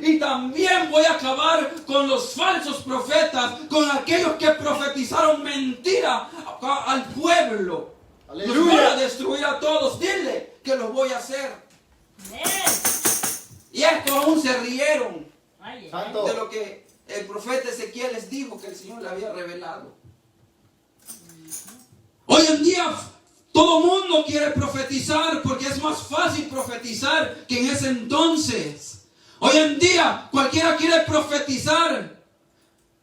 y también voy a acabar con los falsos profetas, con aquellos que profetizaron mentira al pueblo. Aleluya. Los voy a destruir a todos. Dile que los voy a hacer. Y estos aún se rieron Santo. de lo que el profeta Ezequiel les dijo que el Señor le había revelado. Hoy en día todo mundo quiere profetizar porque es más fácil profetizar que en ese entonces. Hoy en día cualquiera quiere profetizar.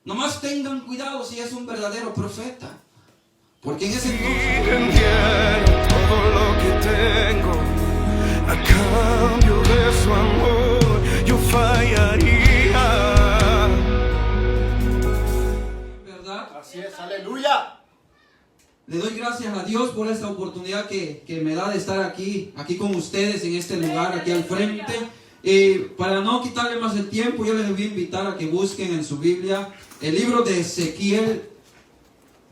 Nomás tengan cuidado si es un verdadero profeta. Porque en ese entonces Vendieron todo lo que tengo a cambio de su amor. Yo fallaría. ¿verdad? Así es, aleluya. Le doy gracias a Dios por esta oportunidad que me da de estar aquí con ustedes en este lugar, aquí al frente. Para no quitarle más el tiempo, yo les voy a invitar a que busquen en su Biblia el libro de Ezequiel.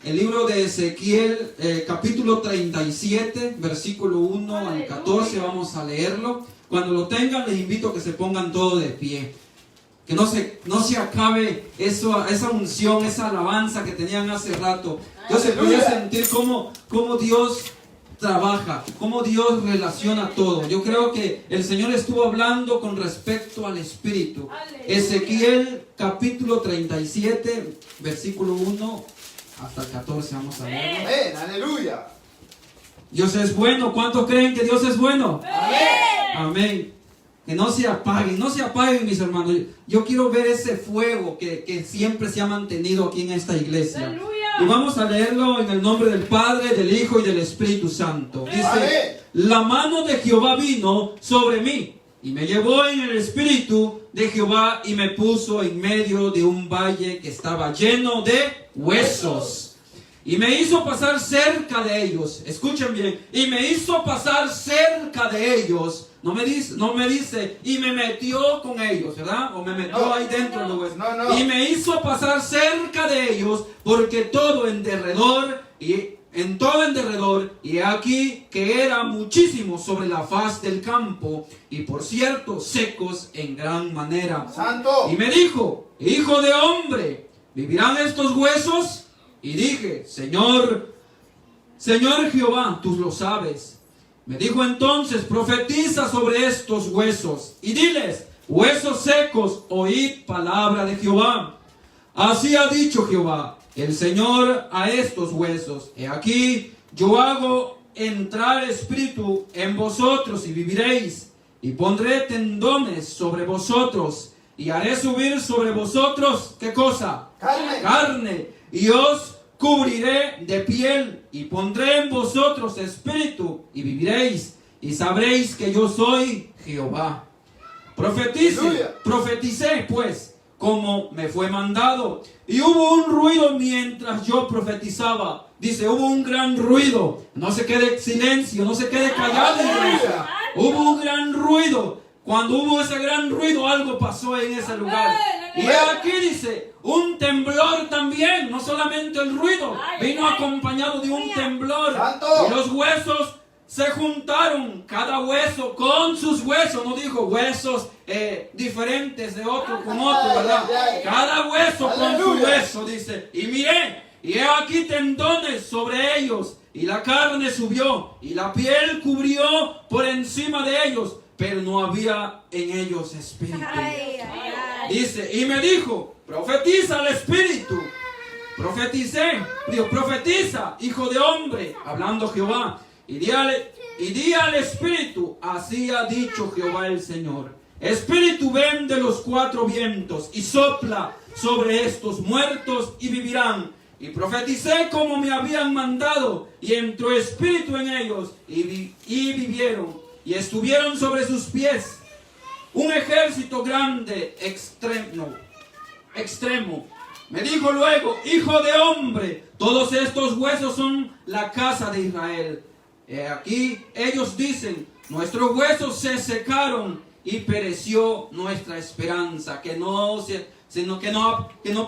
El libro de Ezequiel, capítulo 37, versículo 1 al 14, vamos a leerlo. Cuando lo tengan, les invito a que se pongan todos de pie. Que no se acabe esa unción, esa alabanza que tenían hace rato. Yo se podía sentir cómo Dios trabaja, cómo Dios relaciona todo. Yo creo que el Señor estuvo hablando con respecto al Espíritu. Ezequiel capítulo 37, versículo 1 hasta el 14, vamos a leerlo. Amén, aleluya. Dios es bueno. ¿Cuántos creen que Dios es bueno? Amén. Amén. Que no se apaguen mis hermanos. Yo quiero ver ese fuego que siempre se ha mantenido aquí en esta iglesia. ¡Aleluya! Y vamos a leerlo en el nombre del Padre, del Hijo y del Espíritu Santo. Dice: Amén. la mano de Jehová vino sobre mí y me llevó en el Espíritu de Jehová y me puso en medio de un valle que estaba lleno de huesos. Y me hizo pasar cerca de ellos. Escuchen bien. Y me hizo pasar cerca de ellos. No me dice, y me metió con ellos, ¿verdad? O me metió ahí dentro de los huesos. No. Y me hizo pasar cerca de ellos, porque todo en derredor, y aquí que era muchísimo sobre la faz del campo, y por cierto, secos en gran manera. Santo. Y me dijo: hijo de hombre, ¿vivirán estos huesos? Y dije: Señor Jehová, tú lo sabes. Me dijo entonces: profetiza sobre estos huesos y diles: huesos secos, oíd palabra de Jehová. Así ha dicho Jehová, el Señor, a estos huesos: he aquí, yo hago entrar espíritu en vosotros y viviréis, y pondré tendones sobre vosotros, y haré subir sobre vosotros, ¿qué cosa? Carne, y os cubriré de piel, y pondré en vosotros espíritu, y viviréis, y sabréis que yo soy Jehová. Profeticé pues, como me fue mandado, y hubo un ruido mientras yo profetizaba. Dice, hubo un gran ruido. No se quede silencio, no se quede callado, iglesia. Hubo un gran ruido. Cuando hubo ese gran ruido, algo pasó en ese lugar. Y aquí dice, un temblor también, no solamente el ruido, vino acompañado de un temblor. ¡Santo! Y los huesos se juntaron, cada hueso con sus huesos. No dijo huesos diferentes de otro con otro, ¿verdad? Cada hueso con su hueso, dice. Y miré, y he aquí tendones sobre ellos, y la carne subió, y la piel cubrió por encima de ellos, pero no había en ellos espíritu. Dice, y me dijo, profetiza al espíritu. Profetiza, hijo de hombre, hablando Jehová, y di al espíritu, así ha dicho Jehová el Señor. Espíritu, ven de los cuatro vientos y sopla sobre estos muertos y vivirán. Y profeticé como me habían mandado, y entró espíritu en ellos, y vivieron, y estuvieron sobre sus pies un ejército grande, extremo. Me dijo luego, hijo de hombre, todos estos huesos son la casa de Israel. Aquí ellos dicen, nuestros huesos se secaron y pereció nuestra esperanza. Que no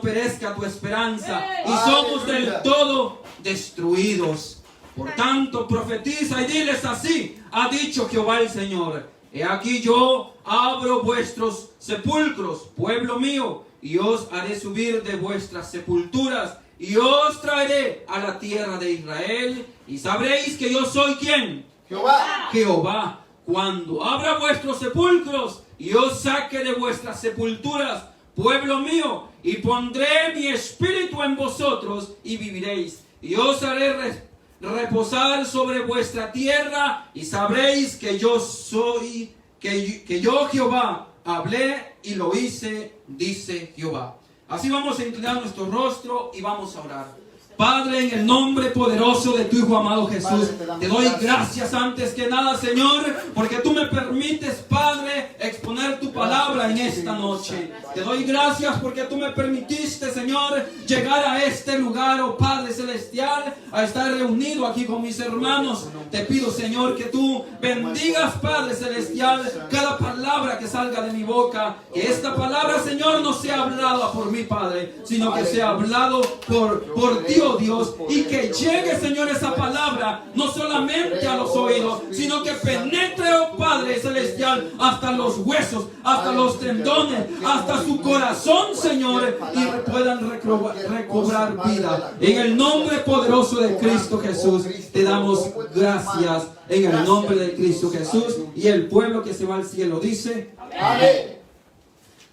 perezca tu esperanza, y somos del todo destruidos. Por tanto, profetiza y diles: así ha dicho Jehová el Señor. He aquí yo abro vuestros sepulcros, pueblo mío, y os haré subir de vuestras sepulturas, y os traeré a la tierra de Israel, y sabréis que yo soy ¿quién? Jehová. Jehová. Cuando abra vuestros sepulcros y os saque de vuestras sepulturas, pueblo mío, y pondré mi espíritu en vosotros y viviréis, y os haré reposar sobre vuestra tierra, y sabréis que yo soy, que yo Jehová hablé y lo hice, dice Jehová. Así vamos a inclinar nuestro rostro y vamos a orar. Padre, en el nombre poderoso de tu Hijo amado Jesús, te doy gracias antes que nada, Señor, porque tú me permites, Padre, exponer tu palabra en esta noche. Te doy gracias porque tú me permitiste, Señor, llegar a este lugar, oh Padre Celestial, a estar reunido aquí con mis hermanos. Te pido, Señor, que tú bendigas, Padre Celestial, cada palabra que salga de mi boca. Que esta palabra, Señor, no sea hablada por mi Padre, sino que sea hablado por ti, oh Dios, y que llegue, Señor, esa palabra no solamente a los oídos, sino que penetre, oh Padre Celestial, hasta los huesos, hasta los tendones, hasta su corazón, Señor, y puedan recobrar vida. En el nombre poderoso de Cristo Jesús, te damos gracias. En el nombre de Cristo Jesús, y el pueblo que se va al cielo dice Amén.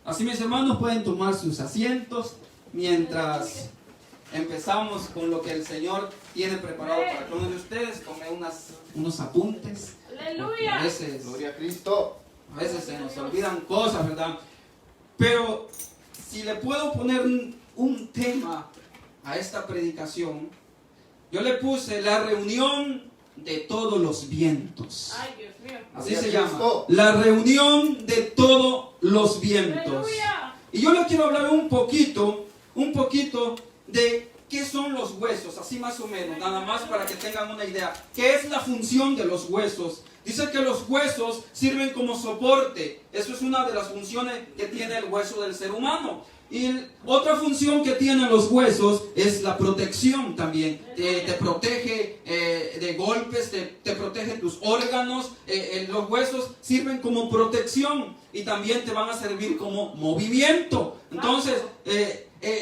Así, mis hermanos, pueden tomar sus asientos mientras empezamos con lo que el Señor tiene preparado para cada uno de ustedes. Tomé unos apuntes. Aleluya. A veces Gloria a Cristo. se nos olvidan cosas, ¿verdad? Pero si le puedo poner un tema a esta predicación, yo le puse la reunión de todos los vientos. Ay, Dios mío. Así se llama. La reunión de todos los vientos. Aleluya. Y yo le quiero hablar un poquito de qué son los huesos, así más o menos, nada más para que tengan una idea. ¿Qué es la función de los huesos? Dice que los huesos sirven como soporte. Eso es una de las funciones que tiene el hueso del ser humano. Y otra función que tienen los huesos es la protección también. Te protege de golpes, te protege tus órganos. Los huesos sirven como protección y también te van a servir como movimiento. Entonces,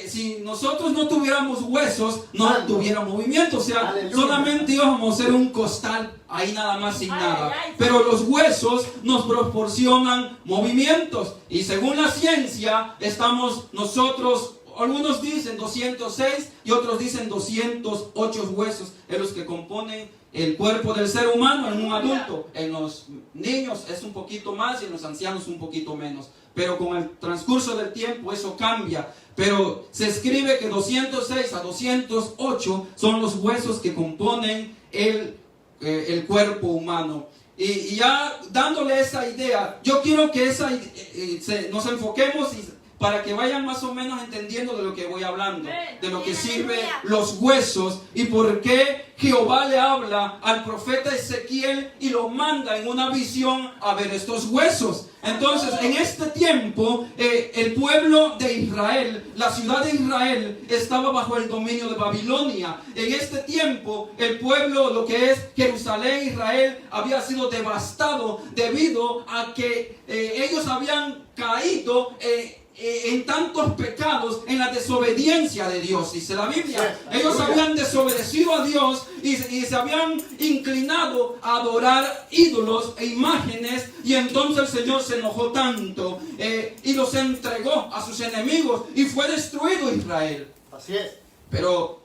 si nosotros no tuviéramos huesos, no tuviera movimiento. O sea, Aleluya. Solamente íbamos a ser un costal ahí nada más sin nada. Pero los huesos nos proporcionan movimientos. Y según la ciencia, estamos nosotros, algunos dicen 206 y otros dicen 208 huesos en los que componen el cuerpo del ser humano en un adulto. En los niños es un poquito más y en los ancianos un poquito menos. Pero con el transcurso del tiempo eso cambia. Pero se escribe que 206 a 208 son los huesos que componen el cuerpo humano. Y ya dándole esa idea, yo quiero que nos enfoquemos para que vayan más o menos entendiendo de lo que voy hablando, de lo que sirven los huesos y por qué Jehová le habla al profeta Ezequiel y lo manda en una visión a ver estos huesos. Entonces, en este tiempo, el pueblo de Israel, la ciudad de Israel, estaba bajo el dominio de Babilonia. En este tiempo, el pueblo, lo que es Jerusalén, Israel, había sido devastado debido a que ellos habían caído en tantos pecados, en la desobediencia de Dios. Dice la Biblia, ellos habían desobedecido a Dios y se habían inclinado a adorar ídolos e imágenes, y entonces el Señor se enojó tanto y los entregó a sus enemigos y fue destruido Israel. Así es. Pero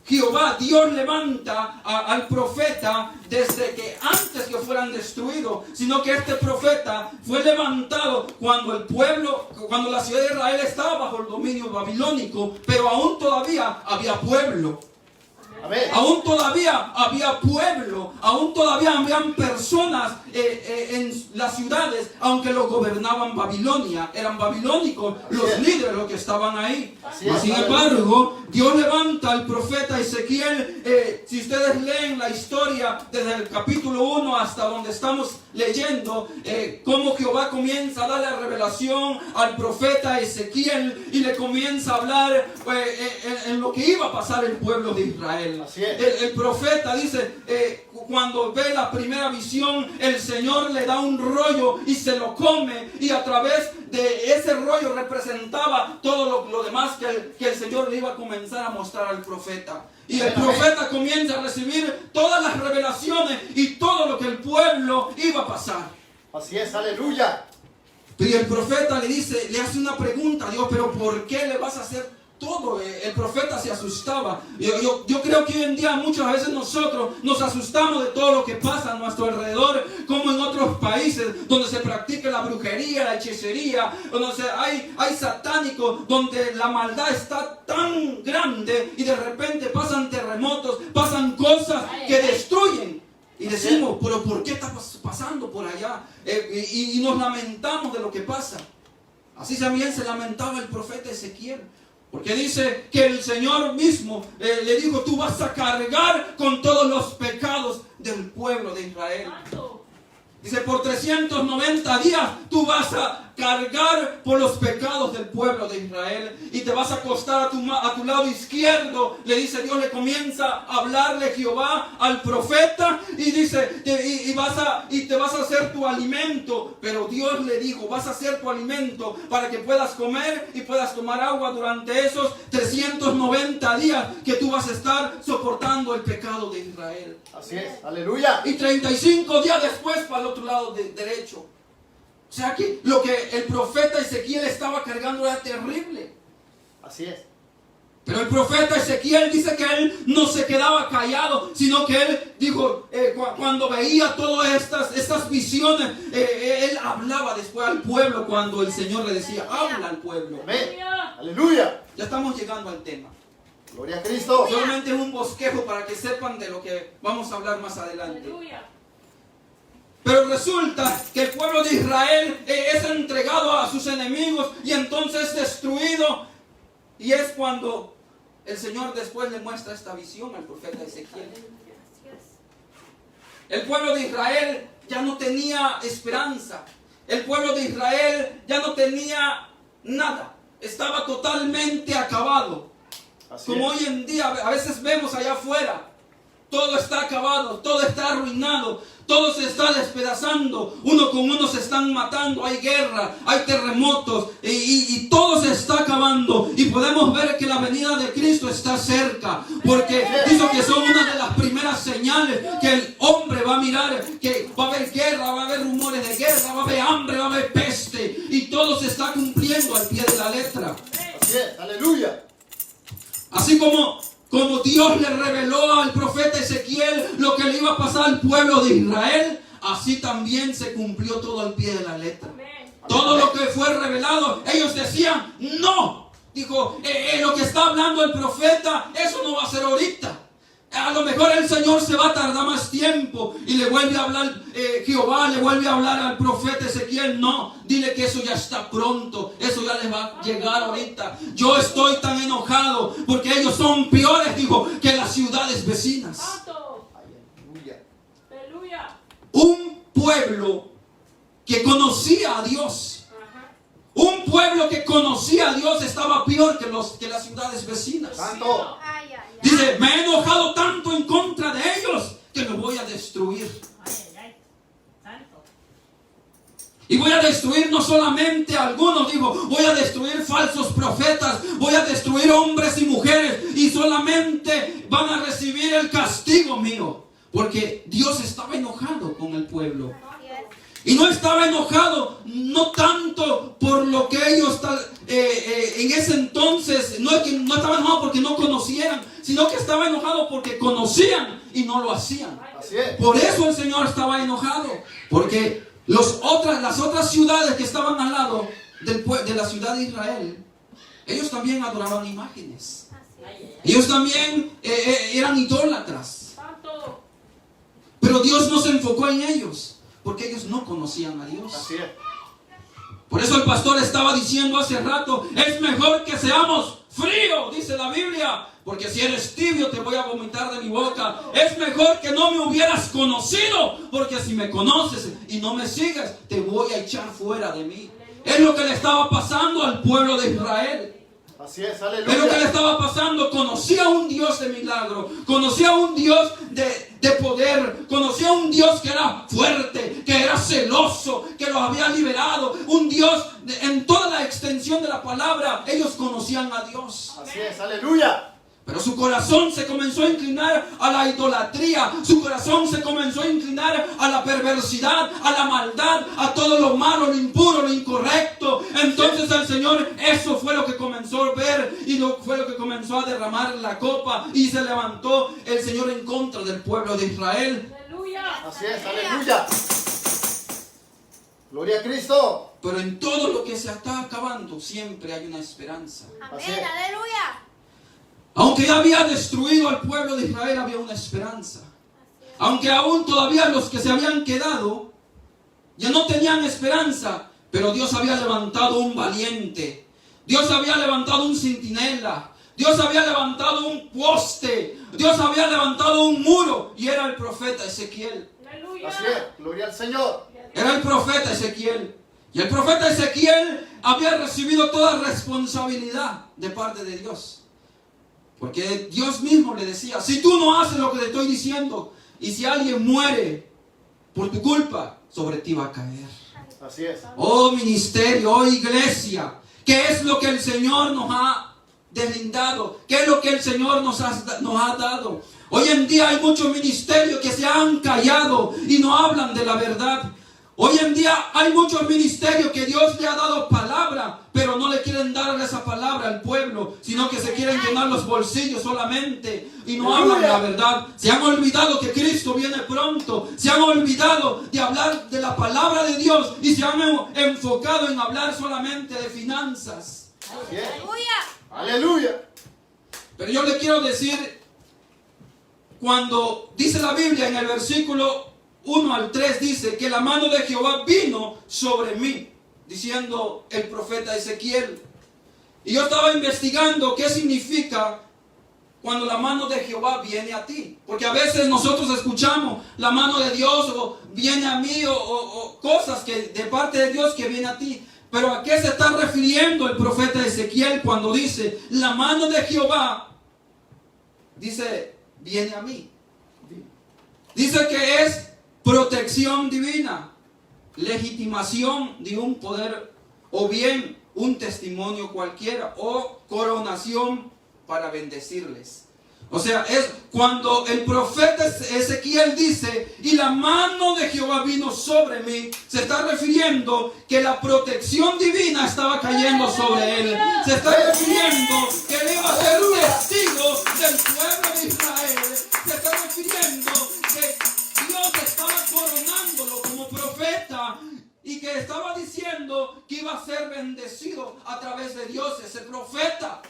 Jehová, Dios levanta al profeta desde que antes que fueran destruidos, sino que este profeta fue levantado cuando la ciudad de Israel estaba bajo el dominio babilónico, pero aún todavía había pueblo. Amén. Aún todavía había pueblo, aún todavía habían personas en las ciudades, aunque lo gobernaban Babilonia, eran babilónicos los líderes los que estaban ahí. Sin embargo, Dios levanta al profeta Ezequiel. Si ustedes leen la historia desde el capítulo 1 hasta donde estamos leyendo cómo Jehová comienza a darle revelación al profeta Ezequiel y le comienza a hablar en lo que iba a pasar el pueblo de Israel. Así es. El profeta dice, cuando ve la primera visión, el Señor le da un rollo y se lo come, y a través de ese rollo representaba todo lo demás que el Señor le iba a comenzar a mostrar al profeta. Y el profeta comienza a recibir todas las revelaciones y todo lo que el pueblo iba a pasar. Así es, aleluya. Y el profeta le hace una pregunta a Dios, pero ¿por qué le vas a hacer todo? El profeta se asustaba. Yo creo que hoy en día muchas veces nosotros nos asustamos de todo lo que pasa a nuestro alrededor, como en otros países donde se practica la brujería, la hechicería, donde hay satánicos, donde la maldad está tan grande y de repente pasan terremotos, pasan cosas que destruyen. Y decimos, pero ¿por qué está pasando por allá? Y nos lamentamos de lo que pasa. Así también se lamentaba el profeta Ezequiel. Porque dice que el Señor mismo le dijo, tú vas a cargar con todos los pecados del pueblo de Israel. Dice, por 390 días tú vas a cargar por los pecados del pueblo de Israel y te vas a acostar a tu lado izquierdo. Le dice Dios, le comienza a hablarle Jehová al profeta y dice, y te vas a hacer tu alimento. Pero Dios le dijo, vas a hacer tu alimento para que puedas comer y puedas tomar agua durante esos 390 días que tú vas a estar soportando el pecado de Israel. Así es, aleluya. Y 35 días después para el otro lado derecho. O sea que lo que el profeta Ezequiel estaba cargando era terrible. Así es. Pero el profeta Ezequiel dice que él no se quedaba callado, sino que él dijo, cuando veía todas estas visiones, él hablaba después al pueblo cuando el Señor le decía, habla al pueblo. Amén. Aleluya. Ya estamos llegando al tema. Gloria a Cristo. Solamente es un bosquejo para que sepan de lo que vamos a hablar más adelante. Aleluya. Pero resulta que el pueblo de Israel es entregado a sus enemigos y entonces destruido. Y es cuando el Señor después le muestra esta visión al profeta Ezequiel. El pueblo de Israel ya no tenía esperanza. El pueblo de Israel ya no tenía nada. Estaba totalmente acabado. Así Como es. hoy en día a veces vemos allá afuera. Todo está acabado, todo está arruinado, todo se está despedazando, uno con uno se están matando, hay guerra, hay terremotos y todo se está acabando. Y podemos ver que la venida de Cristo está cerca, porque dice que son una de las primeras señales que el hombre va a mirar, que va a haber guerra, va a haber rumores de guerra, va a haber hambre, va a haber peste, y todo se está cumpliendo al pie de la letra. Así es, aleluya. Así como Dios le reveló al profeta Ezequiel lo que le iba a pasar al pueblo de Israel, así también se cumplió todo al pie de la letra. Todo lo que fue revelado, ellos decían, no. Dijo, lo que está hablando el profeta, eso no va a ser ahorita. A lo mejor el Señor se va a tardar más tiempo. Y le vuelve a hablar, Jehová le vuelve a hablar al profeta Ezequiel. No, dile que eso ya está pronto. Eso ya les va a llegar ahorita. Yo estoy tan enojado porque ellos son peores, dijo, que las ciudades vecinas. Aleluya. Aleluya. Un pueblo que conocía a Dios. Un pueblo que conocía a Dios estaba peor que las ciudades vecinas. Santo. Dice, me he enojado tanto en contra de ellos que los voy a destruir. Y voy a destruir no solamente a algunos, digo, voy a destruir falsos profetas, voy a destruir hombres y mujeres, y solamente van a recibir el castigo mío. Porque Dios estaba enojado con el pueblo. Y no estaba enojado, no tanto por lo que ellos en ese entonces, no estaba enojado porque no conocieran, sino que estaba enojado porque conocían y no lo hacían. Así es. Por eso el Señor estaba enojado, porque las otras ciudades que estaban al lado de la ciudad de Israel, ellos también adoraban imágenes. Ellos también eran idólatras. Pero Dios no se enfocó en ellos, porque ellos no conocían a Dios. Así es. Por eso el pastor estaba diciendo hace rato, es mejor que seamos frío, dice la Biblia, porque si eres tibio te voy a vomitar de mi boca. Es mejor que no me hubieras conocido, porque si me conoces y no me sigues, te voy a echar fuera de mí. Es lo que le estaba pasando al pueblo de Israel. Así es, Es lo que le aleluya. estaba pasando. Conocía a un Dios de milagro, conocía a un Dios de poder, conocía a un Dios que era fuerte, que era celoso, que los había liberado. Un Dios en toda la extensión de la palabra. Ellos conocían a Dios. Así es, aleluya. Pero su corazón se comenzó a inclinar a la idolatría. Su corazón se comenzó a inclinar a la perversidad, a la maldad, a todo lo malo, lo impuro, lo incorrecto. Entonces el Señor, eso fue lo que comenzó a ver y fue lo que comenzó a derramar la copa. Y se levantó el Señor en contra del pueblo de Israel. Así es, aleluya. Gloria a Cristo. Pero en todo lo que se está acabando siempre hay una esperanza. Así es. Amén, aleluya. Aunque ya había destruido al pueblo de Israel, había una esperanza. Aunque aún todavía los que se habían quedado ya no tenían esperanza, pero Dios había levantado un valiente. Dios había levantado un centinela. Dios había levantado un poste. Dios había levantado un muro. Y era el profeta Ezequiel. Así es, gloria al Señor. Era el profeta Ezequiel. Y el profeta Ezequiel había recibido toda responsabilidad de parte de Dios. Porque Dios mismo le decía, si tú no haces lo que te estoy diciendo, y si alguien muere por tu culpa, sobre ti va a caer. Así es. Oh ministerio, oh iglesia, ¿qué es lo que el Señor nos ha deslindado? ¿Qué es lo que el Señor nos ha dado? Hoy en día hay muchos ministerios que se han callado y no hablan de la verdad. Hoy en día hay muchos ministerios que Dios le ha dado palabra, pero no le quieren dar esa palabra al pueblo, sino que se quieren llenar los bolsillos solamente y no hablan de la verdad. Se han olvidado que Cristo viene pronto, se han olvidado de hablar de la palabra de Dios y se han enfocado en hablar solamente de finanzas. Así es. Aleluya. Aleluya. Pero yo le quiero decir, cuando dice la Biblia en el versículo 1 al 3 dice que la mano de Jehová vino sobre mí, diciendo el profeta Ezequiel. Y yo estaba investigando qué significa cuando la mano de Jehová viene a ti. Porque a veces nosotros escuchamos la mano de Dios o viene a mí o cosas que de parte de Dios que viene a ti. Pero ¿a qué se está refiriendo el profeta Ezequiel cuando dice la mano de Jehová? Dice, viene a mí. Dice que es protección divina, legitimación de un poder o bien un testimonio cualquiera o coronación para bendecirles. O sea, es cuando el profeta Ezequiel dice, y la mano de Jehová vino sobre mí, se está refiriendo que la protección divina estaba cayendo sobre él. Se está refiriendo que él iba a ser un testigo del pueblo de Israel. Se está refiriendo que Dios estaba coronándolo como profeta y que estaba diciendo que iba a ser bendecido a través de Dios ese profeta.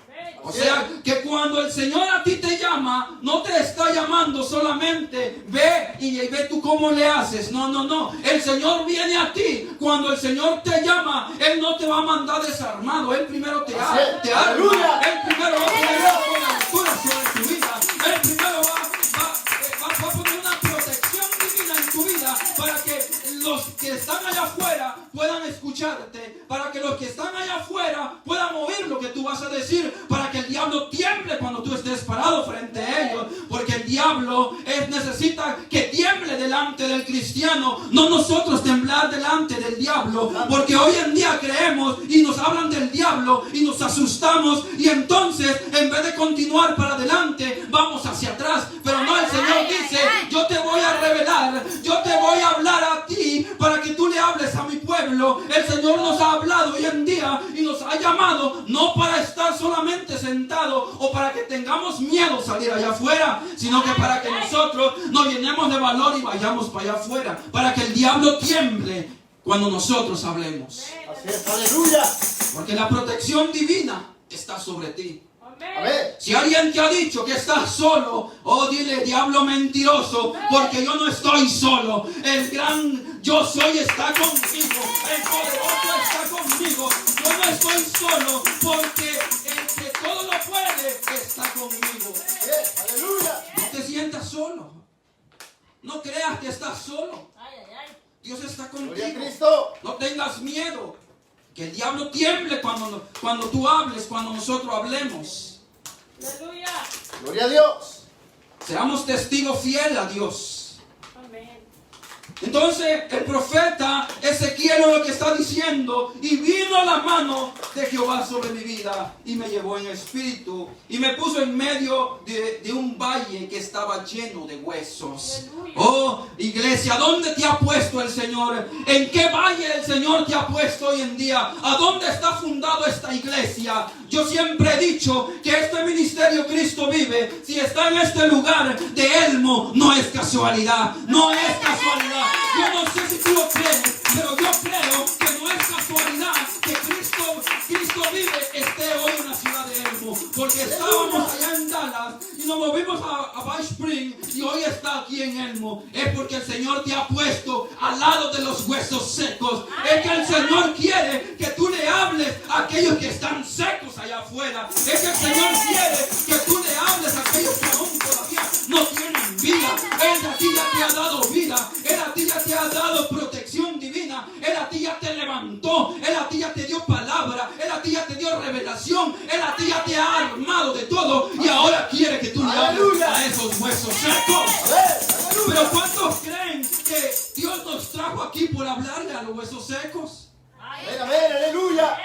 O sea, que cuando el Señor a ti te llama, no te está llamando solamente, ve y ve tú cómo le haces. No, no, no. El Señor viene a ti. Cuando el Señor te llama, Él no te va a mandar desarmado. Él primero te arma. Él primero va a poner una cobertura sobre tu vida. Él primero va a poner una protección divina en tu vida para que los que están allá afuera puedan escucharte, para que los que están allá afuera puedan oír lo que tú vas a decir, para que el diablo tiemble cuando tú estés parado frente a ellos, porque el diablo necesita que tiemble delante del cristiano, no nosotros temblar delante del diablo, porque hoy en día creemos y nos hablan del diablo y nos asustamos y entonces en vez de continuar para adelante vamos hacia atrás, pero no, el Señor dice, yo te voy a revelar, yo te voy a hablar a ti para que tú le hables a mi pueblo. El Señor nos ha hablado hoy en día y nos ha llamado no para estar solamente sentados o para que tengamos miedo salir allá afuera, sino que para que nosotros nos llenemos de valor y vayamos para allá afuera, para que el diablo tiemble cuando nosotros hablemos. Así es, aleluya. Porque la protección divina está sobre ti. Amén. Si alguien te ha dicho que estás solo, oh, dile, diablo mentiroso, porque yo no estoy solo. El gran yo soy está conmigo. El poderoso está conmigo. Yo no estoy solo, porque el que todo lo cuando tú hables, cuando nosotros hablemos. Aleluya. Gloria a Dios. Seamos testigos fieles a Dios. Amén. Entonces el profeta Ezequiel lo que está diciendo, y vino la mano de Jehová sobre mi vida y me llevó en espíritu y me puso en medio de un valle que estaba lleno de huesos. Aleluya. Oh, iglesia, ¿dónde te ha puesto el Señor? ¿En qué valle el Señor te ha puesto hoy en día? ¿A dónde está fundado esta iglesia? Yo siempre he dicho que este ministerio Cristo Vive, si está en este lugar de Elmo, no es casualidad. No es casualidad. Yo no sé si tú lo crees, pero yo creo que no es casualidad que Cristo Vive esté hoy en la ciudad de Elmo. Porque estábamos allá en Dallas y nos movimos a Bay Spring y hoy está aquí en Elmo. Es porque el Señor te ha puesto al lado de los huesos secos. Es que el Señor quiere que tú le hables a aquellos que están secos allá afuera. Es que el Señor quiere que tú le hables a aquellos que aún todavía no tienen vida. Él a ti ya te ha dado vida. Él a ti ya te ha dado protección divina. Él a ti ya te levantó. Él a ti ya te dio palabra. Él a ti ya te dio revelación. Él a ti ya te ha armado de todo. Y ahora quiere que tú le hables a esos huesos secos. Pero ¿cuántos creen que Dios nos trajo aquí por hablarle a los huesos secos? Amén, amén, aleluya.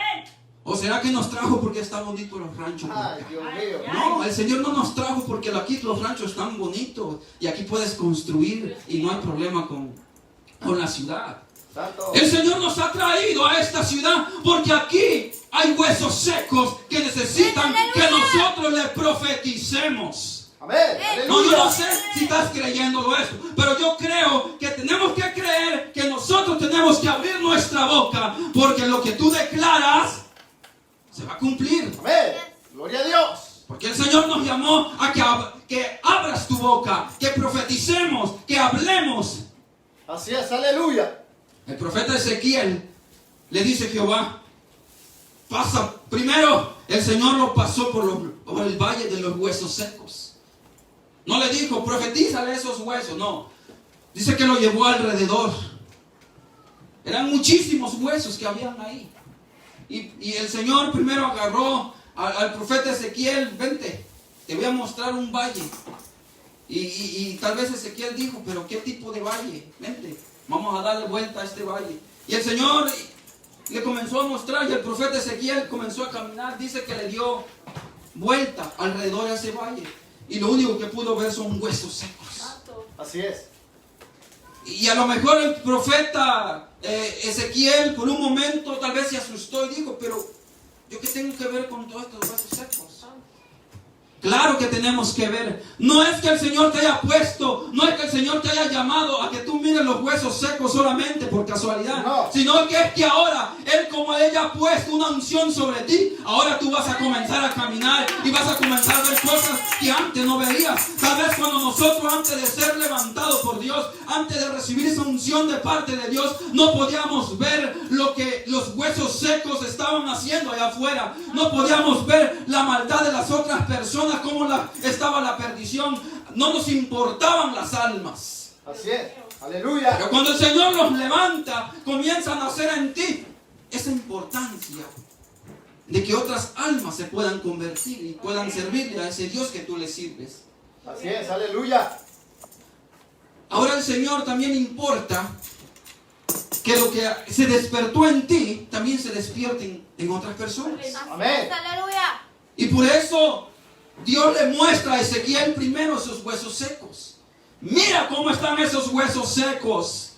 ¿O será que nos trajo porque están bonitos los ranchos? Ay, Dios mío. No, el Señor no nos trajo porque aquí los ranchos están bonitos y aquí puedes construir y no hay problema con la ciudad. Santo. El Señor nos ha traído a esta ciudad porque aquí hay huesos secos que necesitan que nosotros les profeticemos. Amén, No, yo no aleluya. sé si estás creyéndolo eso, pero yo creo que tenemos que creer que nosotros tenemos que abrir nuestra boca porque lo que tú declaras se va a cumplir. Amén. Gloria a Dios. Porque el Señor nos llamó a que abras tu boca, que profeticemos, que hablemos. Así es, aleluya. El profeta Ezequiel le dice a Jehová, pasa, primero el Señor lo pasó por el valle de los huesos secos. No le dijo, profetízale esos huesos, no. Dice que lo llevó alrededor. Eran muchísimos huesos que habían ahí. Y el Señor primero agarró al profeta Ezequiel, vente, te voy a mostrar un valle. Y tal vez Ezequiel dijo, pero ¿qué tipo de valle? Vente, vamos a darle vuelta a este valle. Y el Señor le comenzó a mostrar y el profeta Ezequiel comenzó a caminar. Dice que le dio vuelta alrededor de ese valle. Y lo único que pudo ver son huesos secos. Así es. Y a lo mejor el profeta Ezequiel por un momento tal vez se asustó y dijo, pero ¿yo qué tengo que ver con todos estos huesos secos? Claro que tenemos que ver. No es que el Señor te haya puesto, no es que el Señor te haya llamado a que tú mires los huesos secos solamente por casualidad. No. Sino que es que ahora, Él como Él ha puesto una unción sobre ti, ahora tú vas a comenzar a caminar y vas a comenzar a ver cosas que antes no veías. Tal vez cuando nosotros antes de ser levantados por Dios, antes de recibir esa unción de parte de Dios, no podíamos ver lo que los huesos secos estaban haciendo allá afuera. No podíamos ver la maldad de las otras personas, cómo estaba la perdición. No nos importaban las almas. Así es. Aleluya. Pero cuando el Señor los levanta, comienza a nacer en ti esa importancia de que otras almas se puedan convertir y puedan servirle a ese Dios que tú le sirves. Así es, aleluya. Ahora el Señor también importa que lo que se despertó en ti también se despierte en otras personas. Amén. Aleluya. Y por eso Dios le muestra a Ezequiel primero esos huesos secos. Mira cómo están esos huesos secos.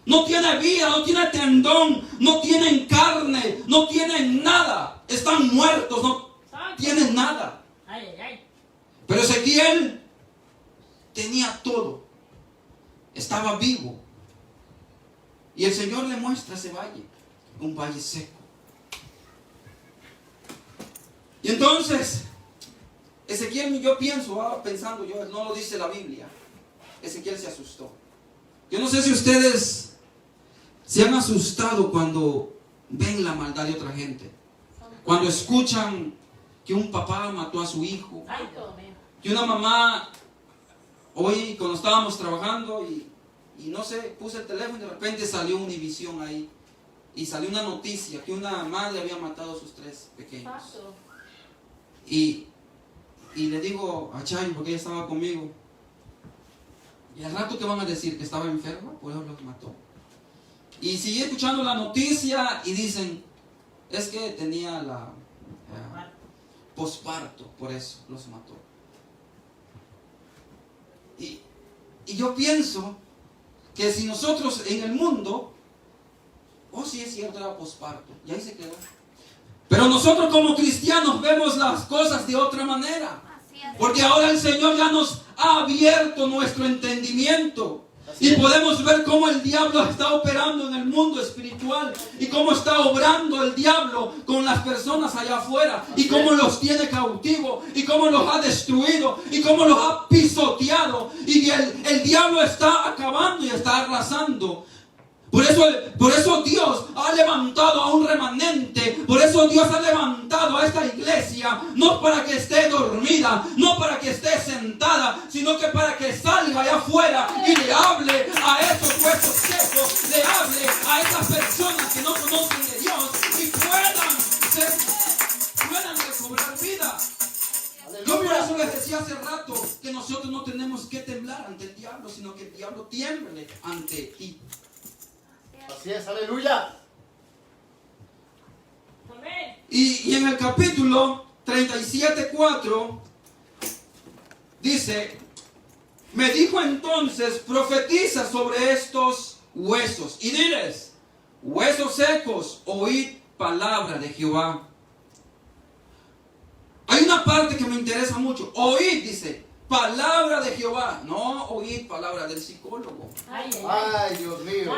No tiene vida, no tiene tendón, no tienen carne, no tienen nada. Están muertos, no tienen nada. Pero Ezequiel tenía todo. Estaba vivo. Y el Señor le muestra ese valle, un valle seco. Y entonces Ezequiel, yo pienso, pensando yo, no lo dice la Biblia, Ezequiel se asustó. Yo no sé si ustedes se han asustado cuando ven la maldad de otra gente. Cuando escuchan que un papá mató a su hijo. Que una mamá, hoy cuando estábamos trabajando y no sé, puse el teléfono y de repente salió Univisión ahí. y salió una noticia que una madre había matado a sus 3 pequeños. Y le digo a Chayo, porque ella estaba conmigo, y al rato te van a decir que estaba enferma, por eso los mató. Y seguí escuchando la noticia y dicen, es que tenía la posparto, por eso los mató. Y yo pienso que si nosotros en el mundo, sí es cierto, era posparto, y ahí se quedó. Pero nosotros como cristianos vemos las cosas de otra manera. Porque ahora el Señor ya nos ha abierto nuestro entendimiento. Y podemos ver cómo el diablo está operando en el mundo espiritual. Y cómo está obrando el diablo con las personas allá afuera. Y cómo los tiene cautivos. Y cómo los ha destruido. Y cómo los ha pisoteado. Y el diablo está acabando y está arrasando. Por eso Dios ha levantado a un remanente. Por eso Dios ha levantado a esta iglesia. No para que esté dormida, no para que esté sentada, sino que para que salga allá afuera y le hable a esos huesos secos, le hable a esas personas que no conocen de Dios y puedan recobrar vida. Yo por eso les decía hace rato que nosotros no tenemos que temblar ante el diablo, sino que el diablo tiemble ante ti. Así es, aleluya. Y en el capítulo 37:4 dice, me dijo entonces, profetiza sobre estos huesos y diles, huesos secos, oíd palabra de Jehová. Hay una parte que me interesa mucho. Oíd, dice, palabra de Jehová. No oíd palabra del psicólogo. Ay, Dios mío.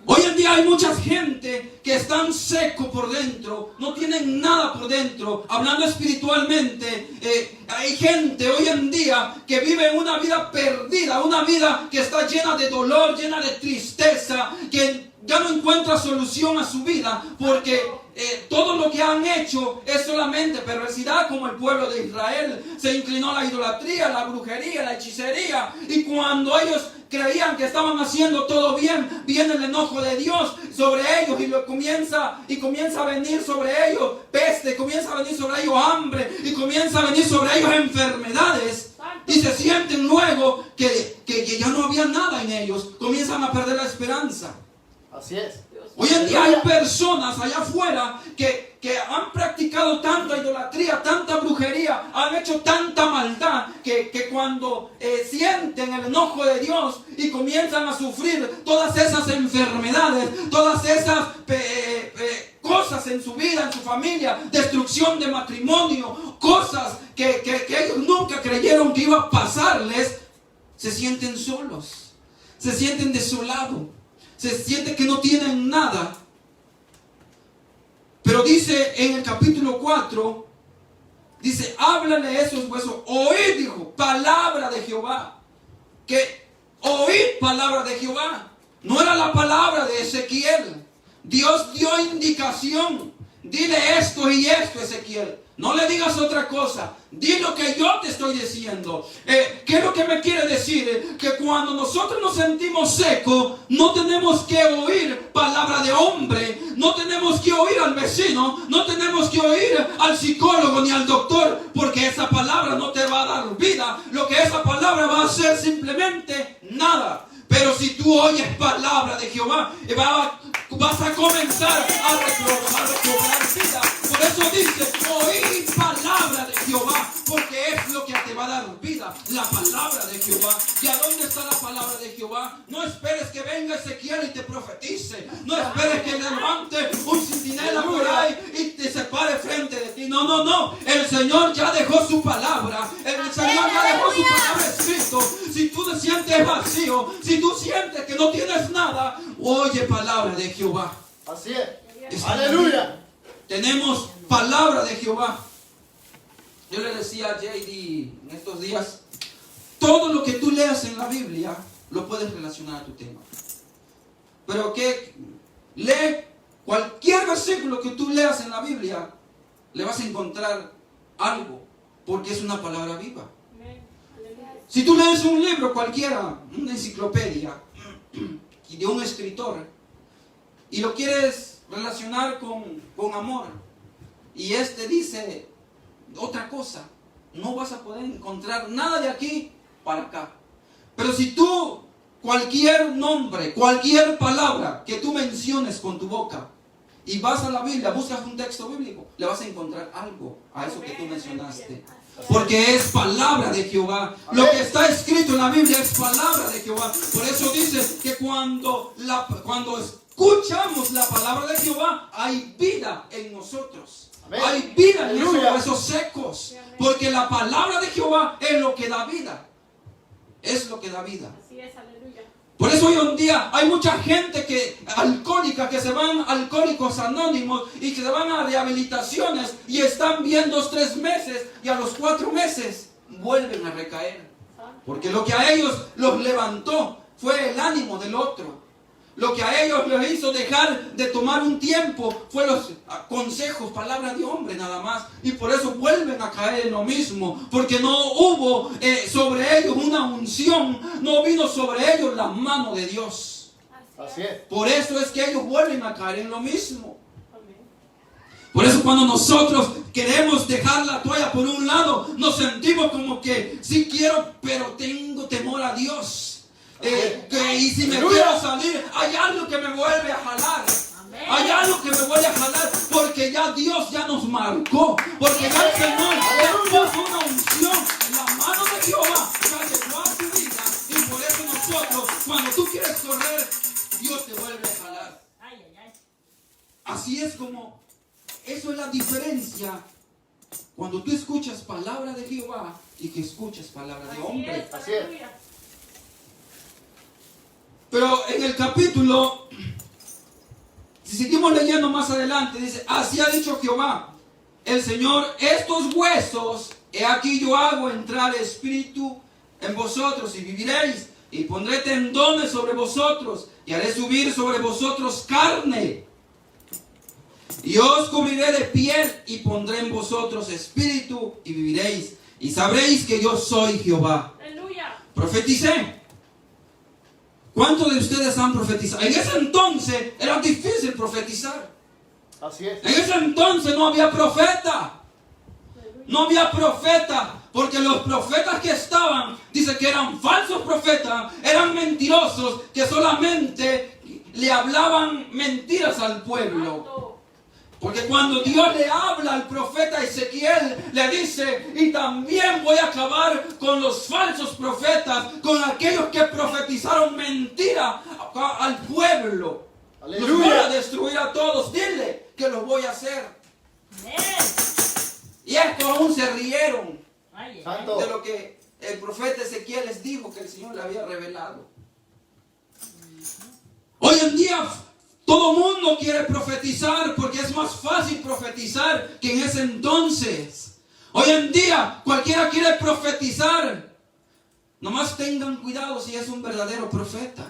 Hoy en día hay mucha gente que están secos por dentro, no tienen nada por dentro, hablando espiritualmente. Hay gente hoy en día que vive una vida perdida, una vida que está llena de dolor, llena de tristeza, que ya no encuentra solución a su vida porque todo lo que han hecho es solamente perversidad, como el pueblo de Israel. Se inclinó a la idolatría, la brujería, la hechicería, y cuando ellos creían que estaban haciendo todo bien, viene el enojo de Dios sobre ellos y comienza a venir sobre ellos peste, comienza a venir sobre ellos hambre y comienza a venir sobre ellos enfermedades, y se sienten luego que ya no había nada en ellos, comienzan a perder la esperanza. Así es. Hoy en día hay personas allá afuera que han practicado tanta idolatría, tanta brujería, han hecho tanta maldad que cuando sienten el enojo de Dios y comienzan a sufrir todas esas enfermedades, todas esas cosas en su vida, en su familia, destrucción de matrimonio, cosas que ellos nunca creyeron que iba a pasarles, se sienten solos, se sienten desolados. Se siente que no tienen nada. Pero dice en el capítulo 4, dice, háblale a esos huesos. Oíd, dijo, palabra de Jehová. Que oíd palabra de Jehová. No era la palabra de Ezequiel. Dios dio indicación. Dile esto y esto, Ezequiel. No le digas otra cosa. Di lo que yo te estoy diciendo. ¿Qué es lo que me quiere decir? Que cuando nosotros nos sentimos secos, no tenemos que oír palabra de hombre. No tenemos que oír al vecino. No tenemos que oír al psicólogo ni al doctor. Porque esa palabra no te va a dar vida. Lo que esa palabra va a hacer simplemente nada. Pero si tú oyes palabra de Jehová, vas a comenzar a recobrar vida. Por eso dice, oí palabra de Jehová, porque es lo que te va a dar vida, la palabra de Jehová. ¿Y a dónde está la palabra de Jehová? No esperes que venga Ezequiel y te profetice. No esperes que levante un centinela por ahí y te se pare frente de ti. No, no, no. El Señor ya dejó su palabra. El Señor ya dejó su palabra escrito. Si tú te sientes vacío, si tú sientes que no tienes nada, oye palabra de Jehová. Así es. Aleluya. Tenemos palabra de Jehová. Yo le decía a JD en estos días, todo lo que tú leas en la Biblia lo puedes relacionar a tu tema. Pero que lee cualquier versículo que tú leas en la Biblia, le vas a encontrar algo, porque es una palabra viva. Si tú lees un libro cualquiera, una enciclopedia de un escritor, y lo quieres relacionar con amor. Y dice otra cosa. No vas a poder encontrar nada de aquí para acá. Pero si tú, cualquier nombre, cualquier palabra que tú menciones con tu boca, y vas a la Biblia, buscas un texto bíblico, le vas a encontrar algo a eso que tú mencionaste. Porque es palabra de Jehová. Lo que está escrito en la Biblia es palabra de Jehová. Por eso dice que cuando escuchamos la palabra de Jehová, hay vida en nosotros. Amén. Hay vida en esos Aleluya. huesos secos. Porque la palabra de Jehová es lo que da vida. Es lo que da vida. Así es, aleluya. Por eso hoy en día hay mucha gente alcohólica que se van a Alcohólicos Anónimos y que se van a rehabilitaciones y están bien 2, 3 meses y a los 4 meses vuelven a recaer. Porque lo que a ellos los levantó fue el ánimo del otro. Lo que a ellos les hizo dejar de tomar un tiempo fue los consejos, palabras de hombre nada más. Y por eso vuelven a caer en lo mismo. Porque no hubo sobre ellos una unción. No vino sobre ellos la mano de Dios. Así es. Por eso es que ellos vuelven a caer en lo mismo. Amén. Por eso cuando nosotros queremos dejar la toalla por un lado, nos sentimos como que sí quiero, pero tengo temor a Dios. Y si me quiero salir, hay algo que me vuelve a jalar. Amén. Hay algo que me vuelve a jalar porque ya Dios ya nos marcó. Porque ya el Señor le puso una unción. La mano de Jehová ya llegó a tu vida. Y por eso nosotros, cuando tú quieres correr, Dios te vuelve a jalar. Ay, ay, ay. Así es como, eso es la diferencia cuando tú escuchas palabra de Jehová y que escuchas palabra de Así hombre. es, Así es. aleluya. Pero en el capítulo, si seguimos leyendo más adelante, dice, así ha dicho Jehová, el Señor, estos huesos, he aquí yo hago entrar espíritu en vosotros y viviréis, y pondré tendones sobre vosotros, y haré subir sobre vosotros carne, y os cubriré de piel, y pondré en vosotros espíritu, y viviréis, y sabréis que yo soy Jehová. Aleluya. Profeticé. ¿Cuántos de ustedes han profetizado? En ese entonces era difícil profetizar. Así es. En ese entonces no había profeta. No había profeta. Porque los profetas que estaban, dice que eran falsos profetas, eran mentirosos, que solamente le hablaban mentiras al pueblo. Santo. Porque cuando Dios le habla al profeta Ezequiel, le dice, y también voy a acabar con los falsos profetas, con aquellos que profetizaron mentira al pueblo. Aleluya. Los voy a destruir a todos. Dile que los voy a hacer. Amén. Y estos aún se rieron Ay, ay, Santo. de lo que el profeta Ezequiel les dijo que el Señor le había revelado. Hoy en día todo mundo quiere profetizar porque es más fácil profetizar que en ese entonces. Hoy en día cualquiera quiere profetizar. Nomás tengan cuidado si es un verdadero profeta.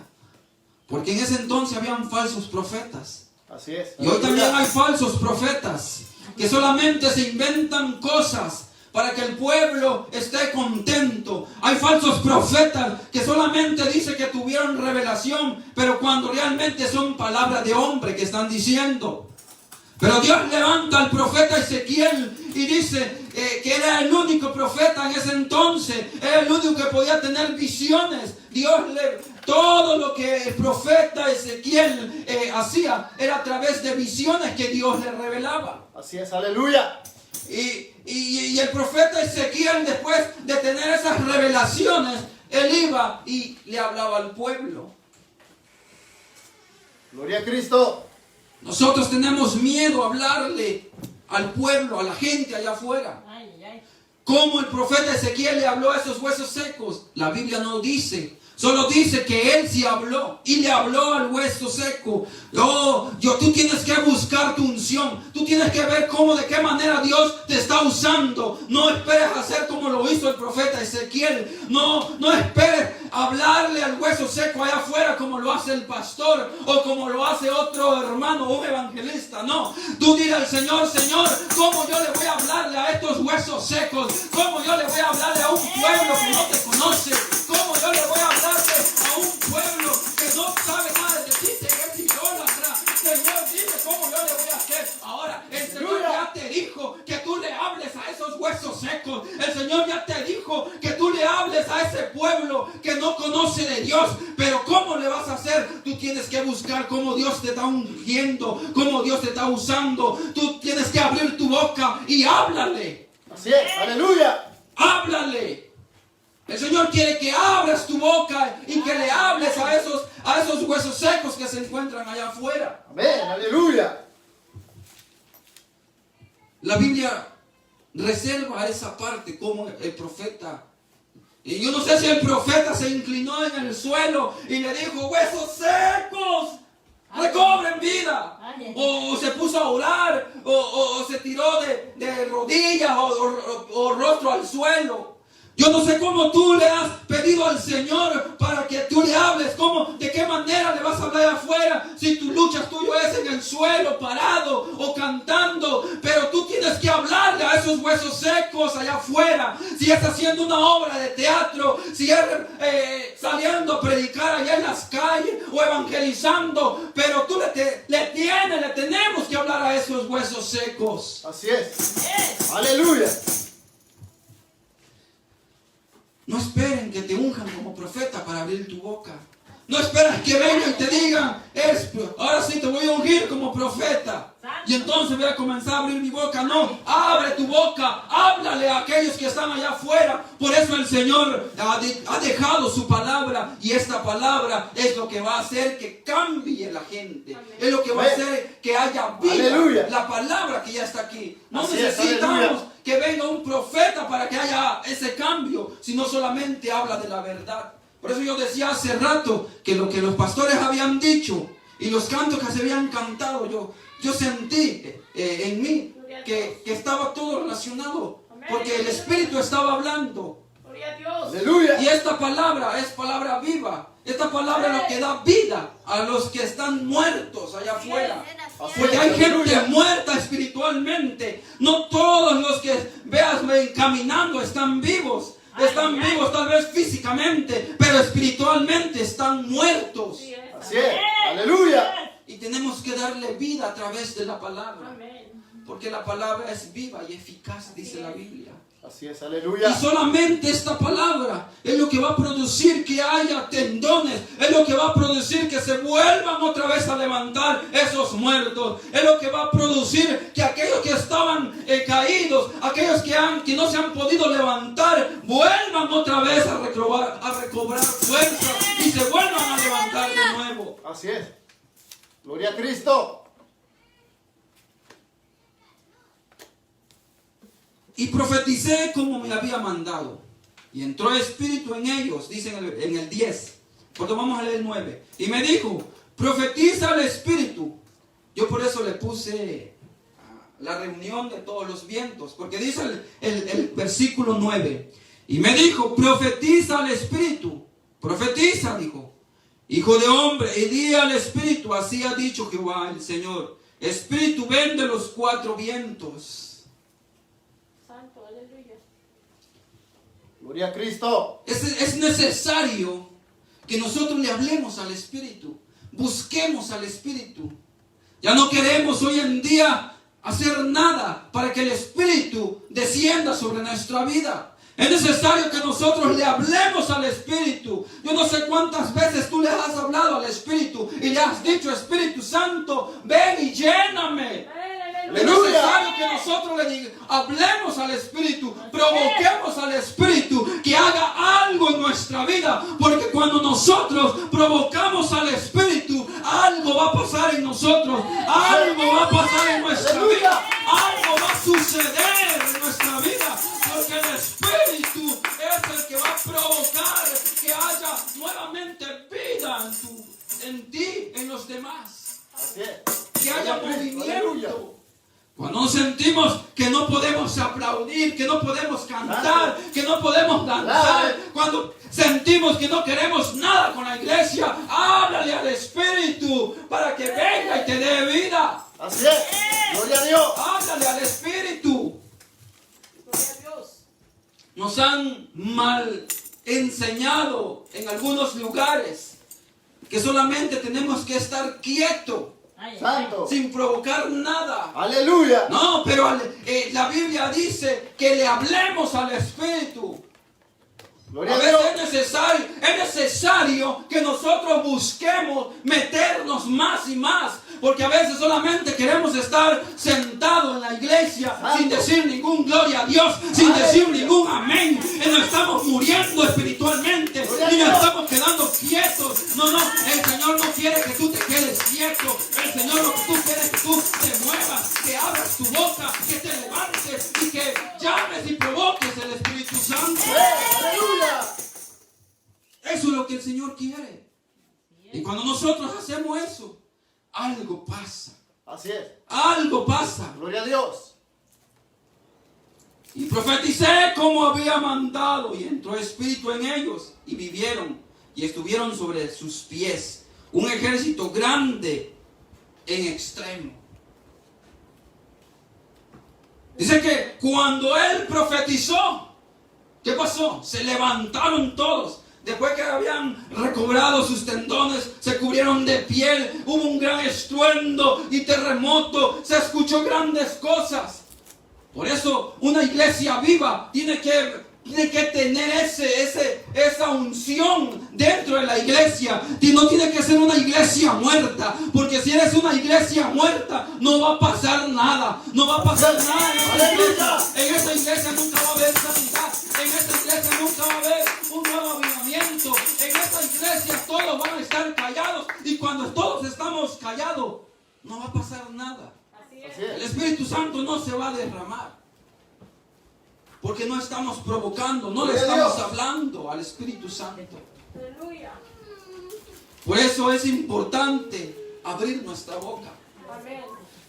Porque en ese entonces habían falsos profetas. Así es. Y hoy también hay falsos profetas que solamente se inventan cosas para que el pueblo esté contento. Hay falsos profetas que solamente dicen que tuvieron revelación, pero cuando realmente son palabras de hombre que están diciendo. Pero Dios levanta al profeta Ezequiel y dice que era el único profeta en ese entonces, era el único que podía tener visiones. Todo lo que el profeta Ezequiel hacía era a través de visiones que Dios le revelaba. Así es. Aleluya. Y el profeta Ezequiel, después de tener esas revelaciones, él iba y le hablaba al pueblo. Gloria a Cristo. Nosotros tenemos miedo a hablarle al pueblo, a la gente allá afuera. ay, ay, ay. ¿Cómo el profeta Ezequiel le habló a esos huesos secos? La Biblia no dice. Solo dice que él sí habló y le habló al hueso seco. Tú tienes que buscar tu unción. Tú tienes que ver de qué manera Dios te está usando. No esperes hacer como lo hizo el profeta Ezequiel. No esperes hablarle al hueso seco allá afuera como lo hace el pastor o como lo hace otro hermano, un evangelista. No, tú dile al Señor, Señor, ¿cómo yo le voy a hablarle a estos huesos secos? ¿Cómo yo le voy a hablarle a un pueblo que no te conoce? ¿Cómo yo le voy a hablarle a un pueblo que no sabe nada de ti, que es idólatra, que Señor ya te dijo que tú le hables a ese pueblo que no conoce de Dios. Pero ¿cómo le vas a hacer? Tú tienes que buscar cómo Dios te está ungiendo, cómo Dios te está usando. Tú tienes que abrir tu boca y háblale. Así es. Aleluya. Háblale. El Señor quiere que abras tu boca y que le hables a esos huesos secos que se encuentran allá afuera. Amén. Aleluya. La Biblia reserva esa parte como el profeta. Y yo no sé si el profeta se inclinó en el suelo y le dijo, huesos secos, recobren vida. O se puso a orar, o se tiró de rodillas o rostro al suelo. Yo no sé cómo tú le has pedido al Señor para que tú le hables. ¿De qué manera le vas a hablar afuera? Si tu lucha tuyo es en el suelo, parado o cantando. Pero tú tienes que hablarle a esos huesos secos allá afuera. Si es haciendo una obra de teatro, si es saliendo a predicar allá en las calles o evangelizando. Pero tú le tenemos que hablar a esos huesos secos. Así es. Aleluya. No esperen que te unjan como profeta para abrir tu boca. No esperes que vengan y te digan, ahora sí te voy a ungir como profeta. Y entonces voy a comenzar a abrir mi boca. No, abre tu boca, háblale a aquellos que están allá afuera. Por eso el Señor ha dejado su palabra. Y esta palabra es lo que va a hacer que cambie la gente. Amén. Es lo que va a hacer que haya vida. Aleluya. La palabra que ya está aquí. No Así es, necesitamos aleluya. que venga un profeta para que haya ese cambio, sino solamente habla de la verdad. Por eso yo decía hace rato que lo que los pastores habían dicho y los cantos que se habían cantado, yo sentí en mí que estaba todo relacionado, porque el Espíritu estaba hablando. Aleluya. Y esta palabra es palabra viva. Esta palabra es lo que da vida a los que están muertos allá afuera. Porque hay gente muerta espiritualmente. No todos los que veas caminando están vivos. Están vivos tal vez físicamente, pero espiritualmente están muertos. Así es. Aleluya. Y tenemos que darle vida a través de la palabra. Porque la palabra es viva y eficaz, dice la Biblia. Así es, aleluya. Y solamente esta palabra es lo que va a producir que haya tendones. Es lo que va a producir que se vuelvan otra vez a levantar esos muertos. Es lo que va a producir que aquellos que estaban caídos, aquellos que no se han podido levantar, vuelvan otra vez a recobrar fuerza y se vuelvan a levantar de nuevo. Así es. Gloria a Cristo. Y profeticé como me había mandado. Y entró espíritu en ellos, dice en el 10. Por eso vamos a leer el 9. Y me dijo, profetiza al espíritu. Yo por eso le puse la reunión de todos los vientos. Porque dice el versículo 9. Y me dijo, profetiza al espíritu. Profetiza, dijo. Hijo de hombre, y di al espíritu, así ha dicho Jehová el Señor. Espíritu, ven de los 4 vientos. Gloria a Cristo. Es necesario que nosotros le hablemos al Espíritu. Busquemos al Espíritu. Ya no queremos hoy en día hacer nada para que el Espíritu descienda sobre nuestra vida. Es necesario que nosotros le hablemos al Espíritu. Yo no sé cuántas veces tú le has hablado al Espíritu y le has dicho, Espíritu Santo, ven y lléname. Es necesario que nosotros le hablemos al Espíritu, provoquemos al Espíritu que haga algo en nuestra vida, porque cuando nosotros provocamos al Espíritu, algo va a pasar en nosotros, algo va a pasar en nuestra vida, algo va a suceder en nuestra vida, porque el Espíritu es el que va a provocar que haya nuevamente vida en ti, en los demás, Así es. que haya Aleluya. movimiento. Cuando sentimos que no podemos aplaudir, que no podemos cantar, que no podemos danzar, cuando sentimos que no queremos nada con la iglesia, háblale al Espíritu para que venga y te dé vida. Así es. Gloria a Dios. Háblale al Espíritu. Gloria a Dios. Nos han mal enseñado en algunos lugares que solamente tenemos que estar quietos Santo. sin provocar nada. Aleluya. No, pero la Biblia dice que le hablemos al Espíritu. Gloria A a Dios. veces es necesario que nosotros busquemos meternos más y más. Porque a veces solamente queremos estar sentados en la iglesia sin decir ningún gloria a Dios, sin decir ningún amén. Y nos estamos muriendo espiritualmente y nos estamos quedando quietos. No, el Señor no quiere que tú te quedes quieto. El Señor lo que tú quiere es que tú te muevas, que abras tu boca, que te levantes y que llames y provoques el Espíritu Santo. Aleluya. Eso es lo que el Señor quiere. Y cuando nosotros hacemos eso, algo pasa. Así es. Algo pasa. Gloria a Dios. Y profeticé como había mandado, y entró espíritu en ellos, y vivieron, y estuvieron sobre sus pies. Un ejército grande en extremo. Dice que cuando él profetizó, ¿qué pasó? Se levantaron todos. Después que habían recobrado sus tendones, se cubrieron de piel, hubo un gran estruendo y terremoto, se escuchó grandes cosas. Por eso una iglesia viva tiene que tener esa unción dentro de la iglesia. Y no tiene que ser una iglesia muerta, porque si eres una iglesia muerta, no va a pasar nada. No va a pasar nada en esta iglesia nunca va a haber sanidad. En esta iglesia nunca va a haber un nuevo avivamiento. En esta iglesia todos van a estar callados. Y cuando todos estamos callados, no va a pasar nada. Así El es. Espíritu Santo no se va a derramar. Porque no estamos provocando, no le estamos hablando al Espíritu Santo. Aleluya. Por eso es importante abrir nuestra boca. Amén.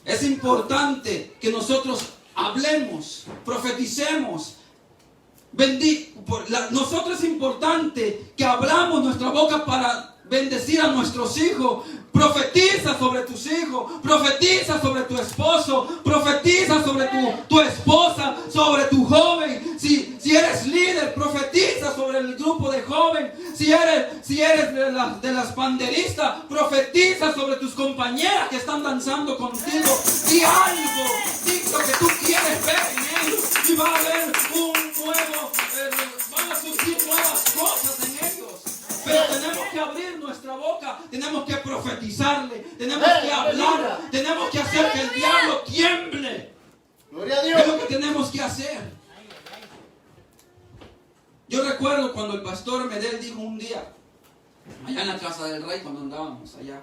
Es importante que nosotros hablemos, profeticemos. Nosotros es importante que abramos nuestra boca para bendecir a nuestros hijos. Profetiza sobre tus hijos, profetiza sobre tu esposo, profetiza sobre tu esposa, sobre tu joven. Si eres líder, profetiza sobre el grupo de jóvenes. Si eres de las panderistas, profetiza sobre tus compañeras que están danzando contigo. Di algo, di lo que tú quieres ver en ellos. Y va a haber van a surgir nuevas cosas en ellos. Pero tenemos que abrir nuestra boca, tenemos que profetizarle, tenemos que hablar, tenemos que hacer que el diablo tiemble. Gloria a Es lo Dios. que tenemos que hacer. Yo recuerdo cuando el pastor Medel dijo un día, allá en la casa del rey, cuando andábamos allá,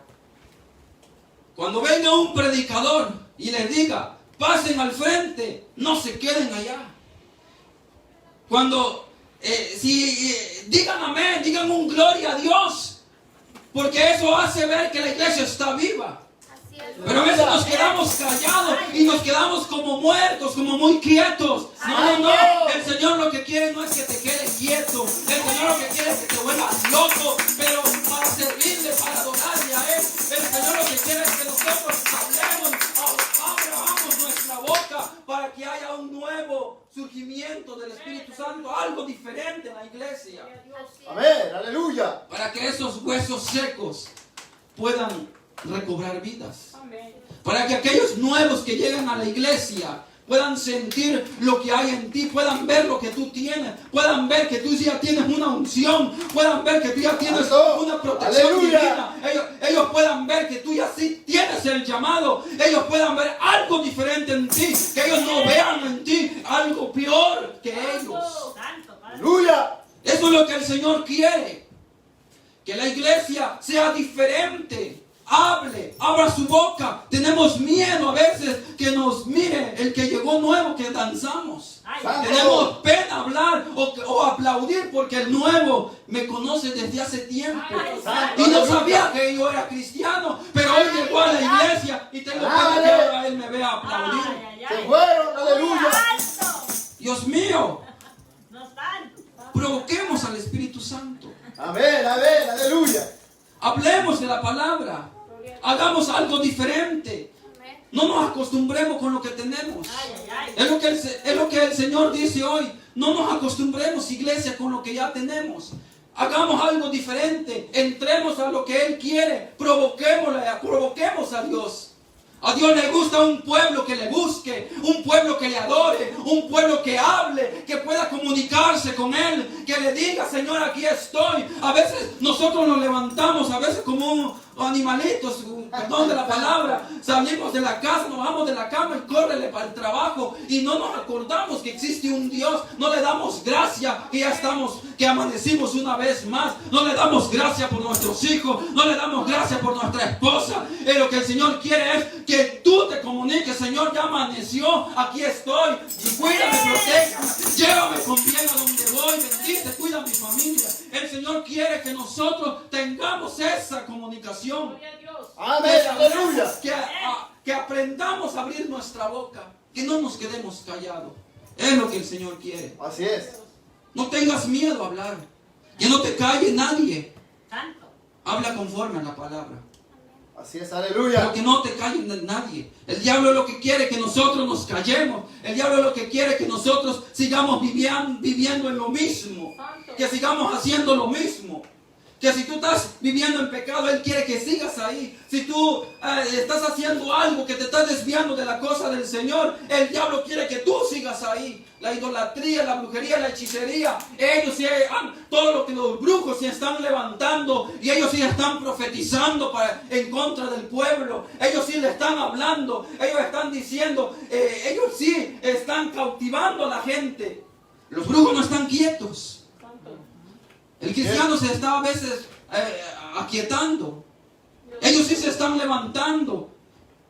cuando venga un predicador y les diga, pasen al frente, no se queden allá. Cuando digan amén, digan un gloria a Dios, porque eso hace ver que la iglesia está viva. Pero a veces nos quedamos callados y nos quedamos como muertos, como muy quietos. No. El Señor lo que quiere no es que te quedes quieto. El Señor lo que quiere es que te vuelvas loco, pero para servirle, para adorarle a Él. El Señor lo que quiere es que nosotros abramos nuestra boca para que haya un nuevo surgimiento del Espíritu Santo, algo diferente en la iglesia. Amén. Aleluya. Para que esos huesos secos puedan recobrar vidas. Amén. Para que aquellos nuevos que llegan a la iglesia puedan sentir lo que hay en ti, puedan ver lo que tú tienes, puedan ver que tú ya tienes una unción, puedan ver que tú ya tienes una protección Aleluya. divina. Ellos puedan ver que tú ya sí tienes el llamado. Ellos puedan ver algo diferente en ti, que ellos no vean en ti algo peor que ellos. Aleluya. Eso es lo que el Señor quiere. Que la iglesia sea diferente. Abra su boca. Tenemos miedo a veces que nos mire el que llegó nuevo, que danzamos. Santo. Tenemos pena hablar o aplaudir porque el nuevo me conoce desde hace tiempo. Santo. Y no sabía que yo era cristiano, pero hoy llegó a la iglesia y tengo pena que ahora él me vea aplaudir. Se fueron. Aleluya. Dios mío, provoquemos al Espíritu Santo. Amén. Amén. Aleluya. Hablemos de la palabra. Hagamos algo diferente. No nos acostumbremos con lo que tenemos. Es lo que el Señor dice hoy. No nos acostumbremos, iglesia, con lo que ya tenemos. Hagamos algo diferente. Entremos a lo que Él quiere. Provoquemos a Dios. A Dios le gusta un pueblo que le busque, un pueblo que le adore, un pueblo que hable, que pueda comunicarse con Él, que le diga, Señor, aquí estoy. A veces nosotros nos levantamos, a veces como animalitos, perdón de la palabra, salimos de la casa, nos vamos de la cama y córrele para el trabajo y no nos acordamos que existe un Dios. No le damos gracias que ya estamos, que amanecimos una vez más. No le damos gracias por nuestros hijos, no le damos gracias por nuestra esposa. Lo que el Señor quiere es que tú te comuniques, Señor, ya amaneció, aquí estoy, y cuídame, protégame, llévame con bien a donde voy, bendice, cuida a mi familia. El Señor quiere que nosotros tengamos esa comunicación. Gloria a Dios. Amén, aleluya. Que aprendamos a abrir nuestra boca, que no nos quedemos callados. Es lo que el Señor quiere. Así es. No tengas miedo a hablar, que no te calle nadie. Santo. Habla conforme a la palabra. Así es, Pero aleluya. que no te calle nadie. El diablo es lo que quiere que nosotros nos callemos. El diablo es lo que quiere que nosotros sigamos viviendo en lo mismo. Que sigamos haciendo lo mismo. Que si tú estás viviendo en pecado, Él quiere que sigas ahí. Si tú estás haciendo algo que te estás desviando de la cosa del Señor, el diablo quiere que tú sigas ahí. La idolatría, la brujería, la hechicería, ellos sí, todo lo que los brujos se están levantando y ellos sí están profetizando en contra del pueblo. Ellos sí le están hablando, ellos están diciendo, ellos sí están cautivando a la gente. Los brujos no están quietos. El cristiano se está a veces aquietando. Ellos sí se están levantando.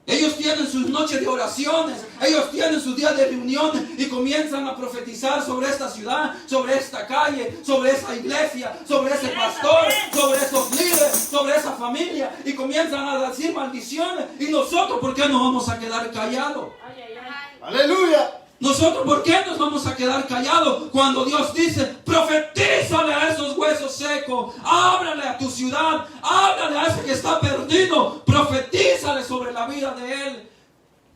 Ellos tienen sus noches de oraciones. Ellos tienen sus días de reuniones y comienzan a profetizar sobre esta ciudad, sobre esta calle, sobre esa iglesia, sobre ese pastor, sobre esos líderes, sobre esa familia. Y comienzan a decir maldiciones. Y nosotros, ¿por qué nos vamos a quedar callados? Ay, ay, ay. Aleluya. Nosotros, ¿por qué nos vamos a quedar callados cuando Dios dice, profetízale a esos huesos secos, háblale a tu ciudad, háblale a ese que está perdido, profetízale sobre la vida de él?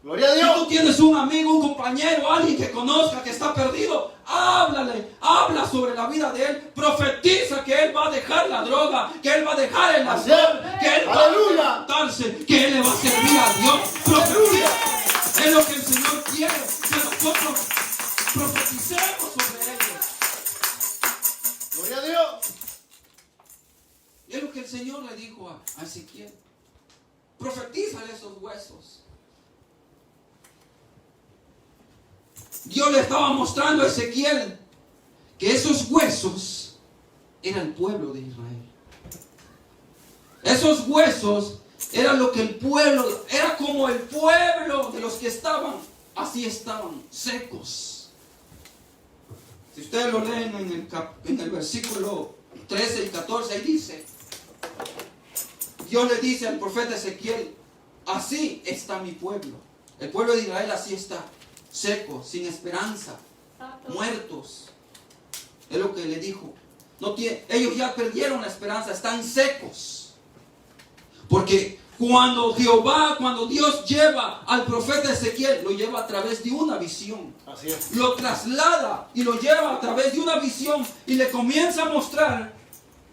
Gloria a Si tú Dios. tienes un amigo, un compañero, alguien que conozca que está perdido, habla sobre la vida de él, profetiza que él va a dejar la droga, que él va a dejar el alcohol, que él va a levantarse, que él le va a servir a Dios. Profetiza. Es lo que el Señor quiere, que nosotros profeticemos sobre ellos. Gloria a Dios. Y es lo que el Señor le dijo a Ezequiel. Profetízale esos huesos. Dios le estaba mostrando a Ezequiel que esos huesos eran el pueblo de Israel. Esos huesos era lo que el pueblo, era como el pueblo de los que estaban, así estaban, secos. Si ustedes lo leen en el versículo 13 y 14, ahí dice, Dios le dice al profeta Ezequiel, así está mi pueblo. El pueblo de Israel así está, seco, sin esperanza, muertos. Es lo que le dijo. Ellos ya perdieron la esperanza, están secos. Porque cuando Dios lleva al profeta Ezequiel, lo lleva a través de una visión. Así es. Lo traslada y lo lleva a través de una visión y le comienza a mostrar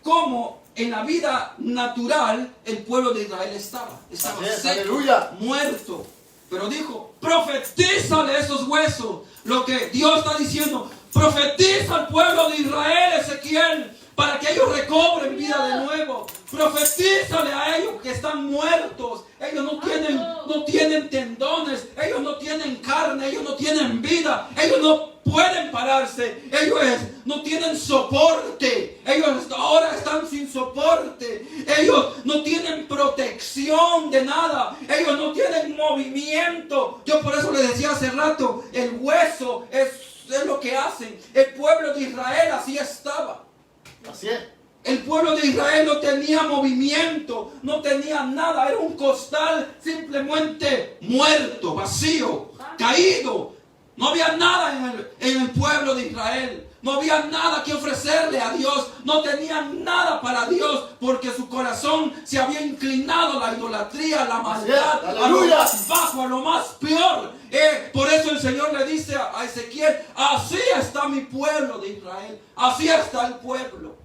cómo en la vida natural el pueblo de Israel estaba Así es, seco, aleluya. muerto. Pero dijo, profetízale esos huesos. Lo que Dios está diciendo, profetiza al pueblo de Israel, Ezequiel, para que ellos recobren vida de nuevo. Profetízale a ellos que están muertos. Ellos no tienen tendones, ellos no tienen carne, ellos no tienen vida, ellos no pueden pararse, ellos no tienen soporte, ellos ahora están sin soporte, ellos no tienen protección de nada, ellos no tienen movimiento. Yo por eso le decía hace rato, el hueso es lo que hacen. El pueblo de Israel así estaba. Así es. El pueblo de Israel no tenía movimiento, no tenía nada, era un costal simplemente muerto, vacío, caído. No había nada en el pueblo de Israel, no había nada que ofrecerle a Dios, no tenían nada para Dios, porque su corazón se había inclinado a la idolatría, a la maldad, a lo más bajo, a lo más peor. Por eso el Señor le dice a Ezequiel, así está mi pueblo de Israel, así está el pueblo.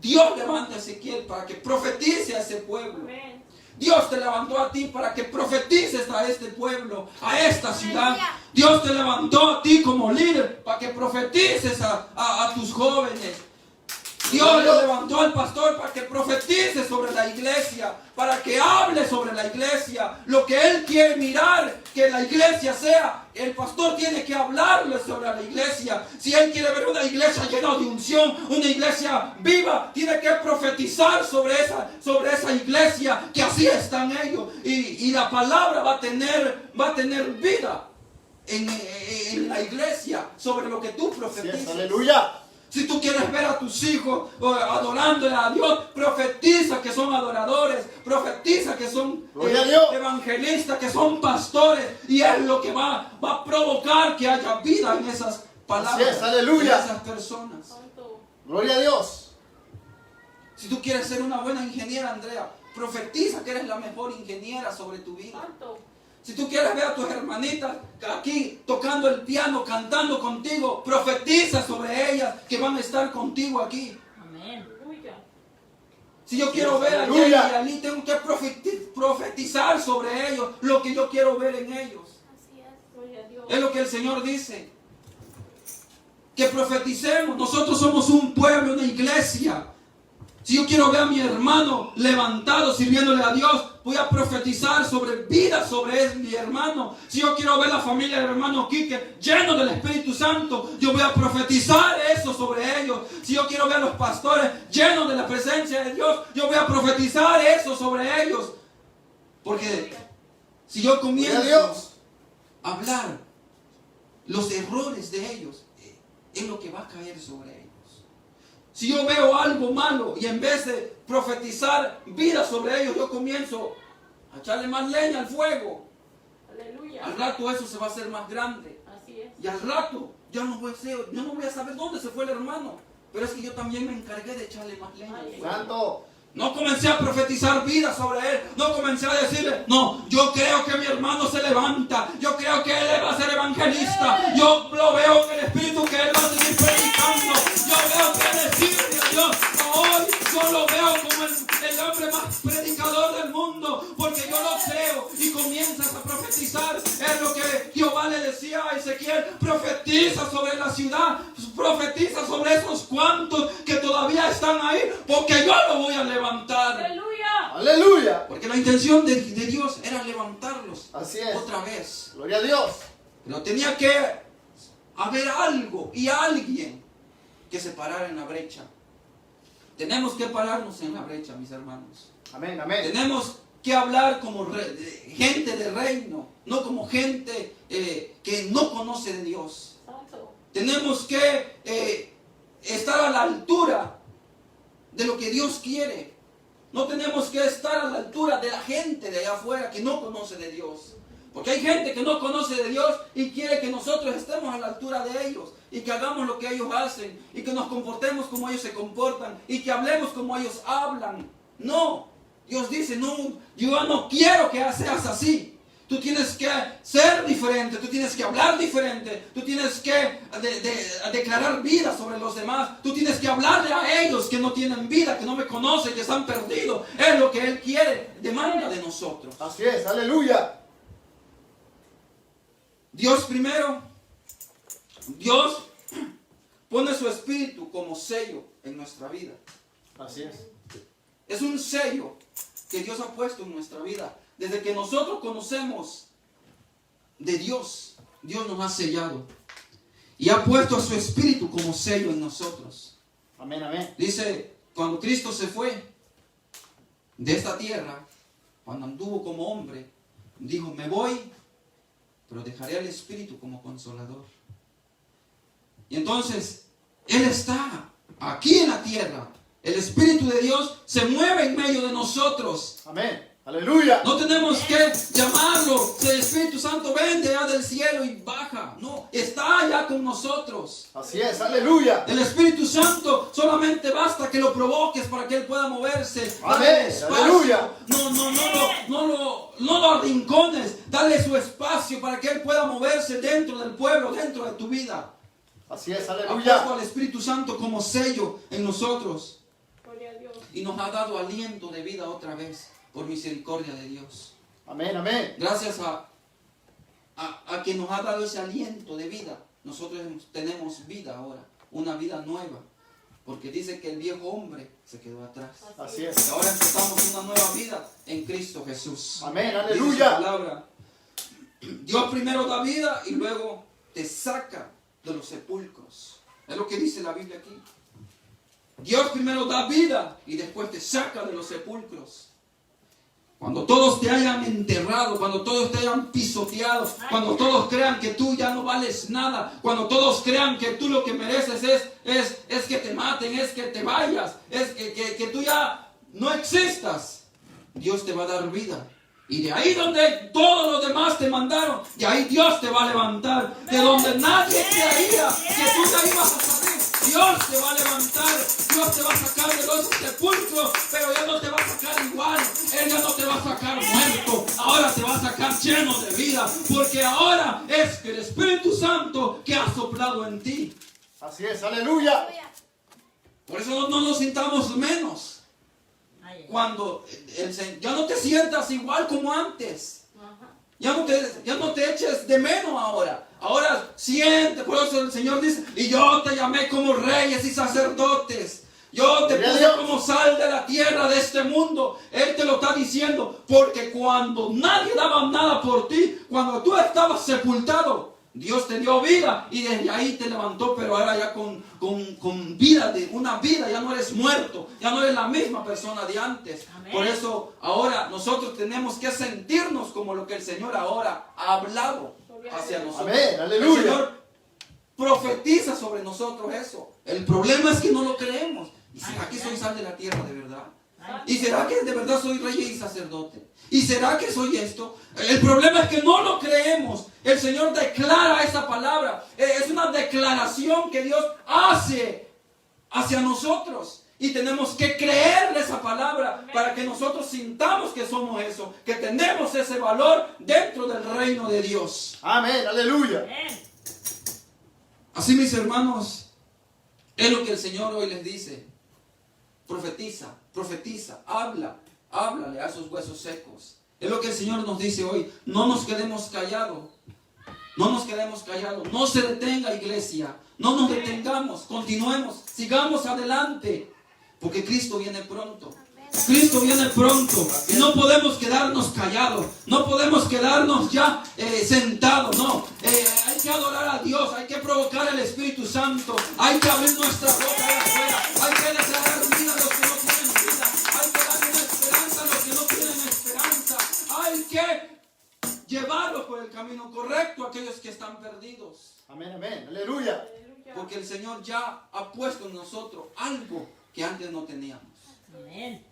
Dios levanta a Ezequiel para que profetice a ese pueblo. Amén. Dios te levantó a ti para que profetices a este pueblo, a esta ciudad. Dios te levantó a ti como líder para que profetices a tus jóvenes. Dios le levantó al pastor para que profetice sobre la iglesia, para que hable sobre la iglesia. Lo que él quiere mirar que la iglesia sea, el pastor tiene que hablarle sobre la iglesia. Si él quiere ver una iglesia llena de unción, una iglesia viva, tiene que profetizar sobre esa iglesia, que así están ellos. Y la palabra va a tener vida en la iglesia sobre lo que tú Así profetizas. es, aleluya. Si tú quieres ver a tus hijos adorándole a Dios, profetiza que son adoradores, profetiza que son Gloria a Dios. evangelistas, que son pastores, y es lo que va a provocar que haya vida en esas palabras, Así es, aleluya. en esas personas. Santo. Gloria a Dios. Si tú quieres ser una buena ingeniera, Andrea, profetiza que eres la mejor ingeniera sobre tu vida. Santo. Si tú quieres ver a tus hermanitas aquí tocando el piano, cantando contigo, profetiza sobre ellas que van a estar contigo aquí. Amén. Aleluya. Si yo quiero ver a Jenny y a Lee, tengo que profetizar sobre ellos lo que yo quiero ver en ellos. Así es. Gloria a Dios. Es lo que el Señor dice. Que profeticemos. Nosotros somos un pueblo, una iglesia. Si yo quiero ver a mi hermano levantado sirviéndole a Dios, voy a profetizar sobre vida sobre mi hermano. Si yo quiero ver la familia del hermano Quique lleno del Espíritu Santo, yo voy a profetizar eso sobre ellos. Si yo quiero ver a los pastores llenos de la presencia de Dios, yo voy a profetizar eso sobre ellos. Porque si yo comienzo a hablar los errores de ellos, es lo que va a caer sobre ellos. Si yo veo algo malo y en vez de profetizar vida sobre ellos, yo comienzo a echarle más leña al fuego, Aleluya. al rato eso se va a hacer más grande. Así es. Y al rato yo no voy a saber dónde se fue el hermano. Pero es que yo también me encargué de echarle más leña al fuego. Santo. No comencé a profetizar vida sobre él. No comencé a decirle, no, yo creo que mi hermano se levanta. Yo creo que él va a ser evangelista. Yo lo veo en el Espíritu que él va a seguir predicando. Yo veo que él sirve a Dios. Hoy yo lo veo como el hombre más predicador del mundo. Porque yo lo creo. Y comienzas a profetizar. Es lo que Jehová le decía a Ezequiel. Profetiza sobre la ciudad. Profetiza sobre esos cuantos que todavía están ahí. Porque yo lo voy a levantar. Aleluya. Aleluya. Porque la intención de Dios era levantarlos Así es. otra vez. Gloria a Dios. Pero tenía que haber algo y alguien que se parara en la brecha. Tenemos que pararnos en la brecha, mis hermanos. Amén, amén. Tenemos que hablar como gente de reino, no como gente que no conoce de Dios. Santo. Tenemos que estar a la altura de lo que Dios quiere. No tenemos que estar a la altura de la gente de allá afuera que no conoce de Dios. Porque hay gente que no conoce de Dios y quiere que nosotros estemos a la altura de ellos. Y que hagamos lo que ellos hacen. Y que nos comportemos como ellos se comportan. Y que hablemos como ellos hablan. No. Dios dice, no, yo no quiero que seas así. Tú tienes que ser diferente, tú tienes que hablar diferente, tú tienes que declarar vida sobre los demás, tú tienes que hablarle a ellos que no tienen vida, que no me conocen, que están perdidos. Es lo que Él quiere, demanda de nosotros. Así es, aleluya. Dios primero, Dios pone su espíritu como sello en nuestra vida. Así es. Es un sello que Dios ha puesto en nuestra vida. Desde que nosotros conocemos de Dios, Dios nos ha sellado. Y ha puesto a su espíritu como sello en nosotros. Amén, amén. Dice, cuando Cristo se fue de esta tierra, cuando anduvo como hombre, dijo, me voy, pero dejaré al espíritu como consolador. Y entonces, Él está aquí en la tierra. El Espíritu de Dios se mueve en medio de nosotros. Amén. Aleluya. No tenemos que llamarlo, el Espíritu Santo ven de allá del cielo y baja. No, está allá con nosotros. Así es, aleluya. El Espíritu Santo solamente basta que lo provoques para que Él pueda moverse. Amén. Dale espacio. Aleluya. No lo arrincones. Dale su espacio para que Él pueda moverse dentro del pueblo, dentro de tu vida. Así es, Ha puesto aleluya. al Espíritu Santo como sello en nosotros. y nos ha dado aliento de vida otra vez por misericordia de Dios. Amén, amén. Gracias a que nos ha dado ese aliento de vida, nosotros tenemos vida ahora, una vida nueva. Porque dice que el viejo hombre se quedó atrás. Así Y es. ahora empezamos una nueva vida en Cristo Jesús. Amén, Dice su aleluya. palabra. Dios primero da vida y luego te saca de los sepulcros. Es lo que dice la Biblia aquí. Dios primero da vida y después te saca de los sepulcros. Cuando todos te hayan enterrado, cuando todos te hayan pisoteado, cuando todos crean que tú ya no vales nada, cuando todos crean que tú lo que mereces es que te maten, es que te vayas, es que tú ya no existas, Dios te va a dar vida. Y de ahí donde todos los demás te mandaron, de ahí Dios te va a levantar. De donde nadie creía que tú ya ibas a salir, Dios te va a levantar. Dios te va a sacar de los sepulcros, pero ya no te va a sacar igual. Él ya no te va a sacar muerto, ahora te va a sacar lleno de vida. Porque ahora es el Espíritu Santo que ha soplado en ti. Así es, aleluya. Por eso no nos sintamos menos. Cuando ya no te sientas igual como antes. Ya no te eches de menos ahora. Ahora siente, por eso el Señor dice, y yo te llamé como reyes y sacerdotes. Yo te puse como sal de la tierra de este mundo. Él te lo está diciendo, porque cuando nadie daba nada por ti, cuando tú estabas sepultado, Dios te dio vida y desde ahí te levantó, pero ahora ya con vida, una vida, ya no eres muerto, ya no eres la misma persona de antes. Amén. Por eso ahora nosotros tenemos que sentirnos como lo que el Señor ahora ha hablado hacia nosotros. Amén, aleluya. El Señor profetiza sobre nosotros eso. El problema es que no lo creemos. ¿Y será que soy sal de la tierra de verdad? ¿Y será que de verdad soy rey y sacerdote? ¿Y será que soy esto? El problema es que no lo creemos. El Señor declara esa palabra. Es una declaración que Dios hace hacia nosotros. Y tenemos que creerle esa palabra para que nosotros sintamos que somos eso, que tenemos ese valor dentro del reino de Dios. Amén, aleluya. Así, mis hermanos, es lo que el Señor hoy les dice. Profetiza, háblale a esos huesos secos. Es lo que el Señor nos dice hoy. No nos quedemos callados. No se detenga, iglesia. No nos detengamos. Continuemos. Sigamos adelante. Porque Cristo viene pronto. Cristo viene pronto. Y no podemos quedarnos callados. No podemos quedarnos ya sentados. No. Hay que adorar a Dios. Hay que provocar el Espíritu Santo. Hay que abrir nuestra boca allá afuera. Hay que declarar vida a los que no tienen vida. Hay que darle una esperanza a los que no tienen esperanza. Hay que llevarlos por el camino correcto a aquellos que están perdidos. Amén, amén, aleluya. Porque el Señor ya ha puesto en nosotros algo que antes no teníamos. Amén.